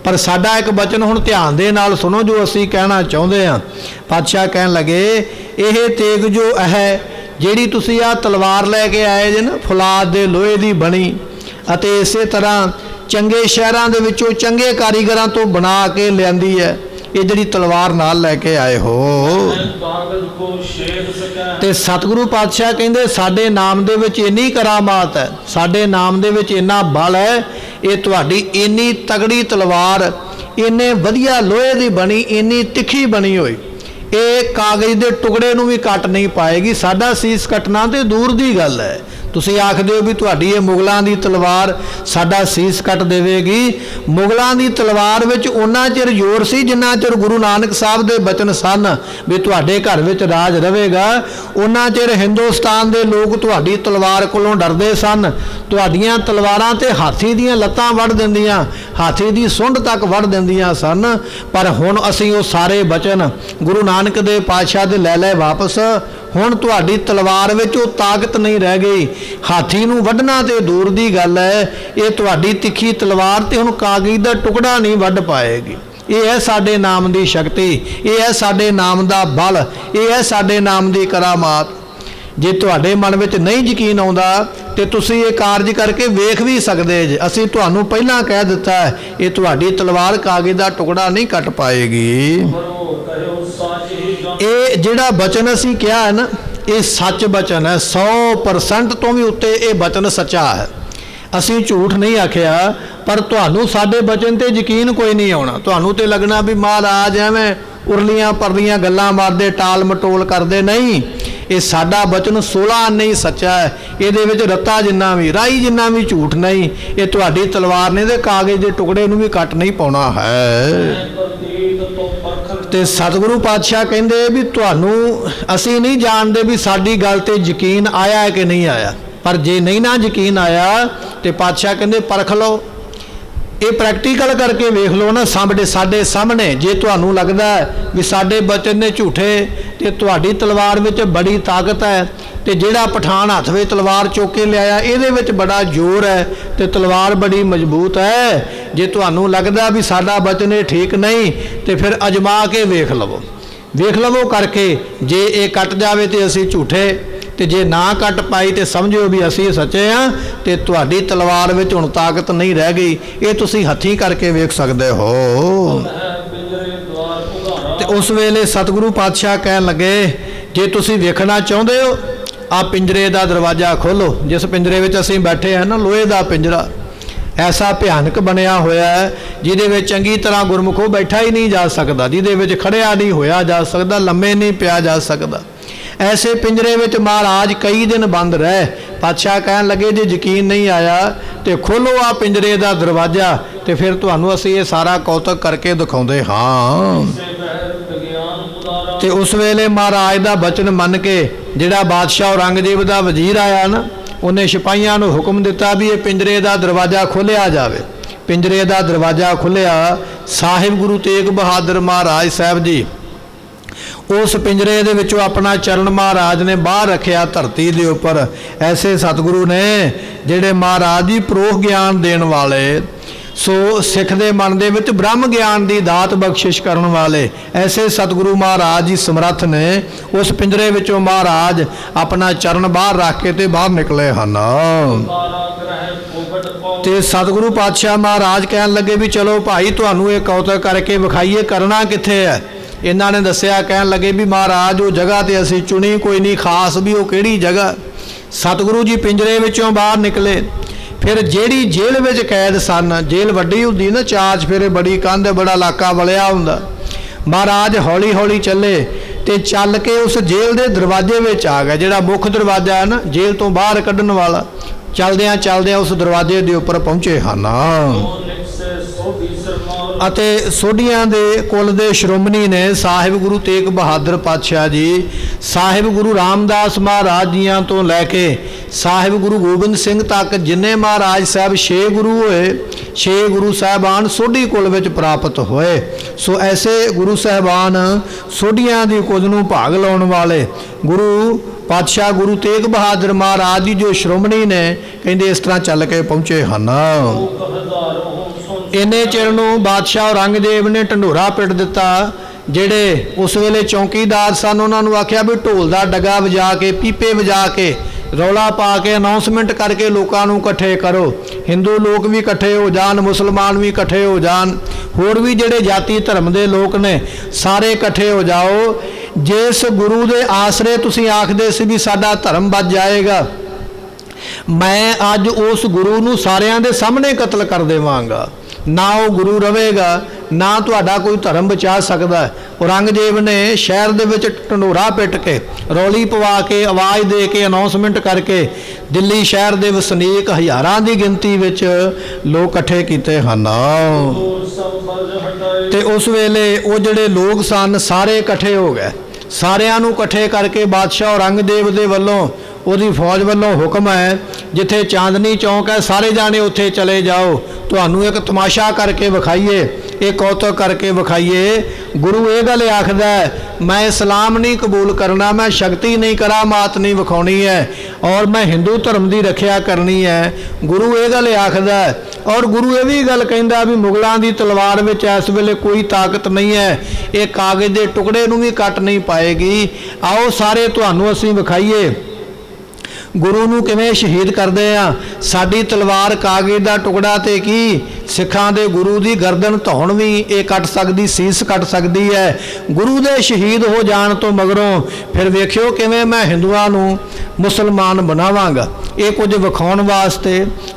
ਪਰ ਸਾਡਾ ਇੱਕ ਬਚਨ ਹੁਣ ਧਿਆਨ ਦੇ ਨਾਲ ਸੁਣੋ, ਜੋ ਅਸੀਂ ਕਹਿਣਾ ਚਾਹੁੰਦੇ ਹਾਂ। ਪਾਤਸ਼ਾਹ ਕਹਿਣ ਲੱਗੇ, ਇਹ ਤੇਗ ਜੋ ਹੈ ਜਿਹੜੀ ਤੁਸੀਂ ਆਹ ਤਲਵਾਰ ਲੈ ਕੇ ਆਏ ਜੇ ਨਾ, ਫੌਲਾਦ ਦੇ ਲੋਹੇ ਦੀ ਬਣੀ, ਅਤੇ ਇਸੇ ਤਰ੍ਹਾਂ ਚੰਗੇ ਸ਼ਹਿਰਾਂ ਦੇ ਵਿੱਚੋਂ ਚੰਗੇ ਕਾਰੀਗਰਾਂ ਤੋਂ ਬਣਾ ਕੇ ਲਿਆਂਦੀ ਹੈ। ਇਹ ਜਿਹੜੀ ਤਲਵਾਰ ਨਾਲ ਲੈ ਕੇ ਆਏ ਹੋ। ਤੇ ਸਤਿਗੁਰੂ ਪਾਤਸ਼ਾਹ ਕਹਿੰਦੇ, ਸਾਡੇ ਨਾਮ ਦੇ ਵਿੱਚ ਇੰਨੀ ਕਰਾਮਾਤ ਹੈ, ਸਾਡੇ ਨਾਮ ਦੇ ਵਿੱਚ ਇੰਨਾ ਬਲ ਹੈ। ਇਹ ਤੁਹਾਡੀ ਇੰਨੀ ਤਗੜੀ ਤਲਵਾਰ, ਇੰਨੇ ਵਧੀਆ ਲੋਹੇ ਦੀ ਬਣੀ, ਇੰਨੀ ਤਿੱਖੀ ਬਣੀ ਹੋਈ, ਇਹ ਕਾਗਜ਼ ਦੇ ਟੁਕੜੇ ਨੂੰ ਵੀ ਕੱਟ ਨਹੀਂ ਪਾਏਗੀ। ਸਾਡਾ ਸੀਸ ਕੱਟਣਾ ਤੇ ਦੂਰ ਦੀ ਗੱਲ ਹੈ। ਤੁਸੀਂ ਆਖਦੇ ਹੋ ਵੀ ਤੁਹਾਡੀ ਇਹ ਮੁਗਲਾਂ ਦੀ ਤਲਵਾਰ ਸਾਡਾ ਸੀਸ ਕੱਟ ਦੇਵੇਗੀ। ਮੁਗਲਾਂ ਦੀ ਤਲਵਾਰ ਵਿੱਚ ਉਹਨਾਂ ਚਿਰ ਜ਼ੋਰ ਸੀ ਜਿੰਨਾ ਚਿਰ ਗੁਰੂ ਨਾਨਕ ਸਾਹਿਬ ਦੇ ਬਚਨ ਸਨ ਵੀ ਤੁਹਾਡੇ ਘਰ ਵਿੱਚ ਰਾਜ ਰਹੇਗਾ। ਉਹਨਾਂ ਚਿਰ ਹਿੰਦੁਸਤਾਨ ਦੇ ਲੋਕ ਤੁਹਾਡੀ ਤਲਵਾਰ ਕੋਲੋਂ ਡਰਦੇ ਸਨ। ਤੁਹਾਡੀਆਂ ਤਲਵਾਰਾਂ ਤੇ ਹਾਥੀ ਦੀਆਂ ਲੱਤਾਂ ਵੱਢ ਦਿੰਦੀਆਂ, ਹਾਥੀ ਦੀ ਸੁੰਡ ਤੱਕ ਵੱਢ ਦਿੰਦੀਆਂ ਸਨ। ਪਰ ਹੁਣ ਅਸੀਂ ਉਹ ਸਾਰੇ ਬਚਨ ਗੁਰੂ ਨਾਨਕ ਦੇ ਪਾਤਸ਼ਾਹ ਦੇ ਲੈ ਵਾਪਸ। ਹੁਣ ਤੁਹਾਡੀ ਤਲਵਾਰ ਵਿੱਚ ਉਹ ਤਾਕਤ ਨਹੀਂ ਰਹਿ ਗਈ। ਹਾਥੀ ਨੂੰ ਵੱਢਣਾ ਤੇ ਦੂਰ ਦੀ ਗੱਲ ਹੈ, ਇਹ ਤੁਹਾਡੀ ਤਿੱਖੀ ਤਲਵਾਰ ਤੇ ਹੁਣ ਕਾਗਜ਼ ਦਾ ਟੁਕੜਾ ਨਹੀਂ ਵੱਢ ਪਾਏਗੀ। ਇਹ ਹੈ ਸਾਡੇ ਨਾਮ ਦੀ ਸ਼ਕਤੀ, ਇਹ ਹੈ ਸਾਡੇ ਨਾਮ ਦਾ ਬਲ, ਇਹ ਹੈ ਸਾਡੇ ਨਾਮ ਦੀ ਕਰਾਮਾਤ। ਜੇ ਤੁਹਾਡੇ ਮਨ ਵਿੱਚ ਨਹੀਂ ਯਕੀਨ ਆਉਂਦਾ ਤੇ ਤੁਸੀਂ ਇਹ ਕਾਰਜ ਕਰਕੇ ਵੇਖ ਵੀ ਸਕਦੇ ਜੇ। ਅਸੀਂ ਤੁਹਾਨੂੰ ਪਹਿਲਾਂ ਕਹਿ ਦਿੱਤਾ ਹੈ, ਇਹ ਤੁਹਾਡੀ ਤਲਵਾਰ ਕਾਗਜ਼ ਦਾ ਟੁਕੜਾ ਨਹੀਂ ਕੱਟ ਪਾਏਗੀ। ਇਹ ਜਿਹੜਾ ਬਚਨ ਅਸੀਂ ਕਿਹਾ ਹੈ ਨਾ, ਇਹ ਸੱਚ ਬਚਨ ਹੈ। 100% ਤੋਂ ਵੀ ਉੱਤੇ ਇਹ ਬਚਨ ਸੱਚਾ ਹੈ। ਅਸੀਂ ਝੂਠ ਨਹੀਂ ਆਖਿਆ। ਪਰ ਤੁਹਾਨੂੰ ਸਾਡੇ ਬਚਨ ਤੇ ਯਕੀਨ ਕੋਈ ਨਹੀਂ ਆਉਣਾ। ਤੁਹਾਨੂੰ ਤੇ ਲੱਗਣਾ ਵੀ ਮਹਾਰਾਜ ਐਵੇਂ ਉਰਲੀਆਂ ਪਰਲੀਆਂ ਗੱਲਾਂ ਮਾਰਦੇ, ਟਾਲ ਮਟੋਲ ਕਰਦੇ। ਨਹੀਂ, ਇਹ ਸਾਡਾ ਬਚਨ 16 ਆਨੇ ਹੀ ਸੱਚਾ ਹੈ। ਇਹਦੇ ਵਿੱਚ ਰੱਤਾ ਜਿੰਨਾ ਵੀ, ਰਾਈ ਜਿੰਨਾ ਵੀ ਝੂਠ ਨਹੀਂ। ਇਹ ਤੁਹਾਡੀ ਤਲਵਾਰ ਨੇ ਤੇ ਕਾਗਜ਼ ਦੇ ਟੁਕੜੇ ਨੂੰ ਵੀ ਕੱਟ ਨਹੀਂ ਪਾਉਣਾ ਹੈ। ਤੇ ਸਤਿਗੁਰੂ ਪਾਤਸ਼ਾਹ ਕਹਿੰਦੇ ਵੀ ਤੁਹਾਨੂੰ ਅਸੀਂ ਨਹੀਂ ਜਾਣਦੇ ਵੀ ਸਾਡੀ ਗੱਲ ਤੇ ਯਕੀਨ ਆਇਆ ਹੈ ਕਿ ਨਹੀਂ ਆਇਆ। ਪਰ ਜੇ ਨਹੀਂ ਨਾ ਯਕੀਨ ਆਇਆ ਤੇ ਪਾਤਸ਼ਾਹ ਕਹਿੰਦੇ ਪਰਖ ਲਓ, ਇਹ ਪ੍ਰੈਕਟੀਕਲ ਕਰਕੇ ਵੇਖ ਲਓ ਨਾ ਸਾਡੇ ਸਾਹਮਣੇ। ਜੇ ਤੁਹਾਨੂੰ ਲੱਗਦਾ ਵੀ ਸਾਡੇ ਬਚਨ ਨੇ ਝੂਠੇ ਤੇ ਤੁਹਾਡੀ ਤਲਵਾਰ ਵਿੱਚ ਬੜੀ ਤਾਕਤ ਹੈ, ਤੇ ਜਿਹੜਾ ਪਠਾਨ ਹੱਥ ਵਿੱਚ ਤਲਵਾਰ ਚੁੱਕ ਕੇ ਲਿਆਇਆ ਇਹਦੇ ਵਿੱਚ ਬੜਾ ਜ਼ੋਰ ਹੈ ਤੇ ਤਲਵਾਰ ਬੜੀ ਮਜ਼ਬੂਤ ਹੈ, ਜੇ ਤੁਹਾਨੂੰ ਲੱਗਦਾ ਵੀ ਸਾਡਾ ਬਚਨ ਇਹ ਠੀਕ ਨਹੀਂ ਤੇ ਫਿਰ ਅਜਮਾ ਕੇ ਵੇਖ ਲਵੋ ਕਰਕੇ। ਜੇ ਇਹ ਕੱਟ ਜਾਵੇ ਤੇ ਅਸੀਂ ਝੂਠੇ, ਤੇ ਜੇ ਨਾ ਕੱਟ ਪਾਈ ਤੇ ਸਮਝਿਓ ਵੀ ਅਸੀਂ ਸੱਚੇ ਹਾਂ। ਤੇ ਤੁਹਾਡੀ ਤਲਵਾਰ ਵਿੱਚ ਹੁਣ ਤਾਕਤ ਨਹੀਂ ਰਹਿ ਗਈ। ਇਹ ਤੁਸੀਂ ਹੱਥੀਂ ਕਰਕੇ ਵੇਖ ਸਕਦੇ ਹੋ। ਤੇ ਉਸ ਵੇਲੇ ਸਤਿਗੁਰੂ ਪਾਤਸ਼ਾਹ ਕਹਿਣ ਲੱਗੇ, ਜੇ ਤੁਸੀਂ ਵੇਖਣਾ ਚਾਹੁੰਦੇ ਹੋ ਆ ਪਿੰਜਰੇ ਦਾ ਦਰਵਾਜ਼ਾ ਖੋਲੋ। ਜਿਸ ਪਿੰਜਰੇ ਵਿੱਚ ਅਸੀਂ ਬੈਠੇ ਹਾਂ ਨਾ, ਲੋਹੇ ਦਾ ਪਿੰਜਰਾ ਐਸਾ ਭਿਆਨਕ ਬਣਿਆ ਹੋਇਆ ਹੈ, ਜਿਹਦੇ ਵਿੱਚ ਚੰਗੀ ਤਰ੍ਹਾਂ ਗੁਰਮੁਖੋ ਬੈਠਾ ਹੀ ਨਹੀਂ ਜਾ ਸਕਦਾ, ਜਿਹਦੇ ਵਿੱਚ ਖੜਿਆ ਨਹੀਂ ਹੋਇਆ ਜਾ ਸਕਦਾ, ਲੰਮੇ ਨਹੀਂ ਪਿਆ ਜਾ ਸਕਦਾ। ਐਸੇ ਪਿੰਜਰੇ ਵਿੱਚ ਮਹਾਰਾਜ ਕਈ ਦਿਨ ਬੰਦ ਰਹੇ। ਪਾਤਸ਼ਾਹ ਕਹਿਣ ਲੱਗੇ, ਜੇ ਯਕੀਨ ਨਹੀਂ ਆਇਆ ਤੇ ਖੋਲੋ ਆ ਪਿੰਜਰੇ ਦਾ ਦਰਵਾਜ਼ਾ, ਤੇ ਫਿਰ ਤੁਹਾਨੂੰ ਅਸੀਂ ਇਹ ਸਾਰਾ ਕੌਤਕ ਕਰਕੇ ਦਿਖਾਉਂਦੇ ਹਾਂ। ਤੇ ਉਸ ਵੇਲੇ ਮਹਾਰਾਜ ਦਾ ਬਚਨ ਮੰਨ ਕੇ ਜਿਹੜਾ ਬਾਦਸ਼ਾਹ ਔਰੰਗਜ਼ੇਬ ਦਾ ਵਜ਼ੀਰ ਆਇਆ ਨਾ, ਉਹਨੇ ਸਿਪਾਹੀਆਂ ਨੂੰ ਹੁਕਮ ਦਿੱਤਾ ਵੀ ਇਹ ਪਿੰਜਰੇ ਦਾ ਦਰਵਾਜ਼ਾ ਖੋਲ੍ਹਿਆ ਜਾਵੇ। ਪਿੰਜਰੇ ਦਾ ਦਰਵਾਜ਼ਾ ਖੁੱਲ੍ਹਿਆ। ਸਾਹਿਬ ਗੁਰੂ ਤੇਗ ਬਹਾਦਰ ਮਹਾਰਾਜ ਸਾਹਿਬ ਜੀ ਉਸ ਪਿੰਜਰੇ ਦੇ ਵਿੱਚੋਂ ਆਪਣਾ ਚਰਨ ਮਹਾਰਾਜ ਨੇ ਬਾਹਰ ਰੱਖਿਆ ਧਰਤੀ ਦੇ ਉੱਪਰ। ਐਸੇ ਸਤਿਗੁਰੂ ਨੇ ਜਿਹੜੇ ਮਹਾਰਾਜ ਜੀ ਪ੍ਰੋਖ ਗਿਆਨ ਦੇਣ ਵਾਲੇ, ਸੋ ਸਿੱਖ ਦੇ ਮਨ ਦੇ ਵਿੱਚ ਬ੍ਰਹਮ ਗਿਆਨ ਦੀ ਦਾਤ ਬਖਸ਼ਿਸ਼ ਕਰਨ ਵਾਲੇ, ਐਸੇ ਸਤਿਗੁਰੂ ਮਹਾਰਾਜ ਜੀ ਸਮਰੱਥ ਨੇ। ਉਸ ਪਿੰਜਰੇ ਵਿੱਚੋਂ ਮਹਾਰਾਜ ਆਪਣਾ ਚਰਨ ਬਾਹਰ ਰੱਖ ਕੇ ਤੇ ਬਾਹਰ ਨਿਕਲੇ ਹਨ। ਤੇ ਸਤਿਗੁਰੂ ਪਾਤਸ਼ਾਹ ਮਹਾਰਾਜ ਕਹਿਣ ਲੱਗੇ ਵੀ ਚਲੋ ਭਾਈ, ਤੁਹਾਨੂੰ ਇਹ ਕੌਤਕ ਕਰਕੇ ਵਿਖਾਈਏ, ਕਰਨਾ ਕਿੱਥੇ ਹੈ। ਇਹਨਾਂ ਨੇ ਦੱਸਿਆ, ਕਹਿਣ ਲੱਗੇ ਵੀ ਮਹਾਰਾਜ ਉਹ ਜਗ੍ਹਾ ਤੇ ਅਸੀਂ ਚੁਣੀ ਕੋਈ ਨਹੀਂ ਖਾਸ, ਵੀ ਉਹ ਕਿਹੜੀ ਜਗ੍ਹਾ। ਸਤਿਗੁਰੂ ਜੀ ਪਿੰਜਰੇ ਵਿੱਚੋਂ ਬਾਹਰ ਨਿਕਲੇ। फिर जेड़ी जेल विच कैद सन, जेल वड्डी हुंदी ना, चार चफेरे बड़ी कंध, बड़ा इलाका वलिया हुंदा। महाराज हौली हौली चले ते चल के उस जेल के दरवाजे विच आ गए, जिहड़ा मुख दरवाजा है ना जेल तो बाहर कढ़न वाला। चलदियां चलदियां उस दरवाजे के उपर पहुँचे हन। ਅਤੇ ਸੋਢੀਆਂ ਦੇ ਕੁਲ ਦੇ ਸ਼੍ਰੋਮਣੀ ਨੇ ਸਾਹਿਬ ਗੁਰੂ ਤੇਗ ਬਹਾਦਰ ਪਾਤਸ਼ਾਹ ਜੀ, ਸਾਹਿਬ ਗੁਰੂ ਰਾਮਦਾਸ ਮਹਾਰਾਜ ਜੀਆਂ ਤੋਂ ਲੈ ਕੇ ਸਾਹਿਬ ਗੁਰੂ ਗੋਬਿੰਦ ਸਿੰਘ ਤੱਕ ਜਿੰਨੇ ਮਹਾਰਾਜ ਸਾਹਿਬ 6 ਗੁਰੂ ਹੋਏ, 6 ਗੁਰੂ ਸਾਹਿਬਾਨ ਸੋਢੀ ਕੁਲ ਵਿੱਚ ਪ੍ਰਾਪਤ ਹੋਏ। ਸੋ ਐਸੇ ਗੁਰੂ ਸਾਹਿਬਾਨ ਸੋਢੀਆਂ ਦੀ ਕੁਲ ਨੂੰ ਭਾਗ ਲਾਉਣ ਵਾਲੇ ਗੁਰੂ ਪਾਤਸ਼ਾਹ ਗੁਰੂ ਤੇਗ ਬਹਾਦਰ ਮਹਾਰਾਜ ਜੀ ਜੋ ਸ਼੍ਰੋਮਣੀ ਨੇ ਕਹਿੰਦੇ ਇਸ ਤਰ੍ਹਾਂ ਚੱਲ ਕੇ ਪਹੁੰਚੇ ਹਨ। इन्ने चिर नूं बादशाह औरंगजेब ने ढंडोरा पिट दिता। जेड़े उस वेले चौकीदार सन उन्होंने आख्या भी ढोल का डगा वजा के, पीपे वजा के, रौला पा के अनाउंसमेंट करके लोगों को इकट्ठे करो। हिंदू लोग भी इकट्ठे हो जान, मुसलमान भी इकट्ठे हो जान, होर भी जेड़े जाति धर्म के लोग ने सारे इकट्ठे हो जाओ। जिस गुरु के आसरे तुसीं आखदे सी भी साडा धर्म बच जाएगा, मैं अज उस गुरु नूं सारियां दे सामने कतल कर देवांगा। ना वो गुरु रहेगा, ना तुहाडा कोई धर्म बचा सकता। औरंगजेब ने शहर दे विच ढंडोरा पिट के, रौली पवा के, आवाज़ दे के, अनाउंसमेंट करके दिल्ली शहर दे वसनीक हज़ारां दी गिनती विच लोग इकट्ठे कीते हन। ते उस वेले वो जिहड़े लोग सन सारे इकट्ठे हो गए। सारियां नूं इकट्ठे करके बादशाह औरंगजेब दे वल्लों ਉਹਦੀ फौज वालों हुक्म है, जिथे चांदनी चौक है सारे जाने उत्थे चले जाओ, तुहानू एक तमाशा करके विखाईए, एक कौतक करके विखाईए। गुरु ये गल आखदा है, मैं इस्लाम नहीं कबूल करना, मैं शक्ति नहीं करामात नहीं विखाउणी है, और मैं हिंदू धर्म की रखिया करनी है। गुरु ये गल आखदा है। और गुरु ये भी गल कहंदा भी मुगलों की तलवार में इस वेले कोई ताकत नहीं है, ये कागज़ के टुकड़े नूं भी कट नहीं पाएगी। आओ सारे तुहानू असीं विखाईए गुरु नूं किवें शहीद करदे आ। साडी तलवार कागज़ दा टुकड़ा ते की सिखां दे गुरु दी गर्दन धौण भी ये कट सकदी, सीस कट सकदी है। गुरु दे शहीद हो जाण तो मगरों फिर वेखियो किवें मैं हिंदुआं नूं मुसलमान बनावांगा। ये कुछ विखाउण वास्ते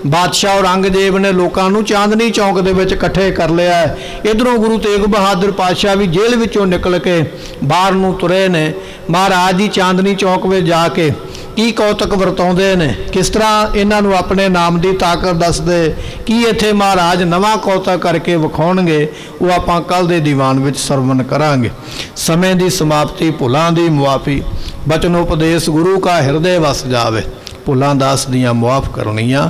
बादशाह औरंगजेब ने लोकां नूं चांदनी चौक दे विच इकट्ठे कर लिया है। इधरों गुरु तेग बहादुर पातशाह भी जेल विचों निकल के बाहर नूं तुरे ने। महाराज जी चांदनी चौक में जाके की कौतक वरताउंदे ने, किस तरह इन्हां नूं अपने नाम की ताकत दसदे, की इत्थे महाराज नवां कौतक करके विखाउणगे, वो आपां कल दे दीवान विच सरवण करांगे। समय की समाप्ति, भुलां दी मुआफ़ी, बचनोपदेश गुरु का हृदय वस जावे, भुलां दास दियां मुआफ़ करनियां।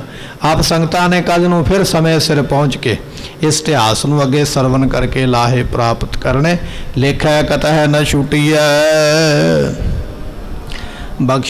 आप संगतां ने कल नूं फिर समय सिर पहुँच के इस इतिहास नूं अगे सरवण करके लाहे प्राप्त करने। लेखा कतः न छुटिया बख्श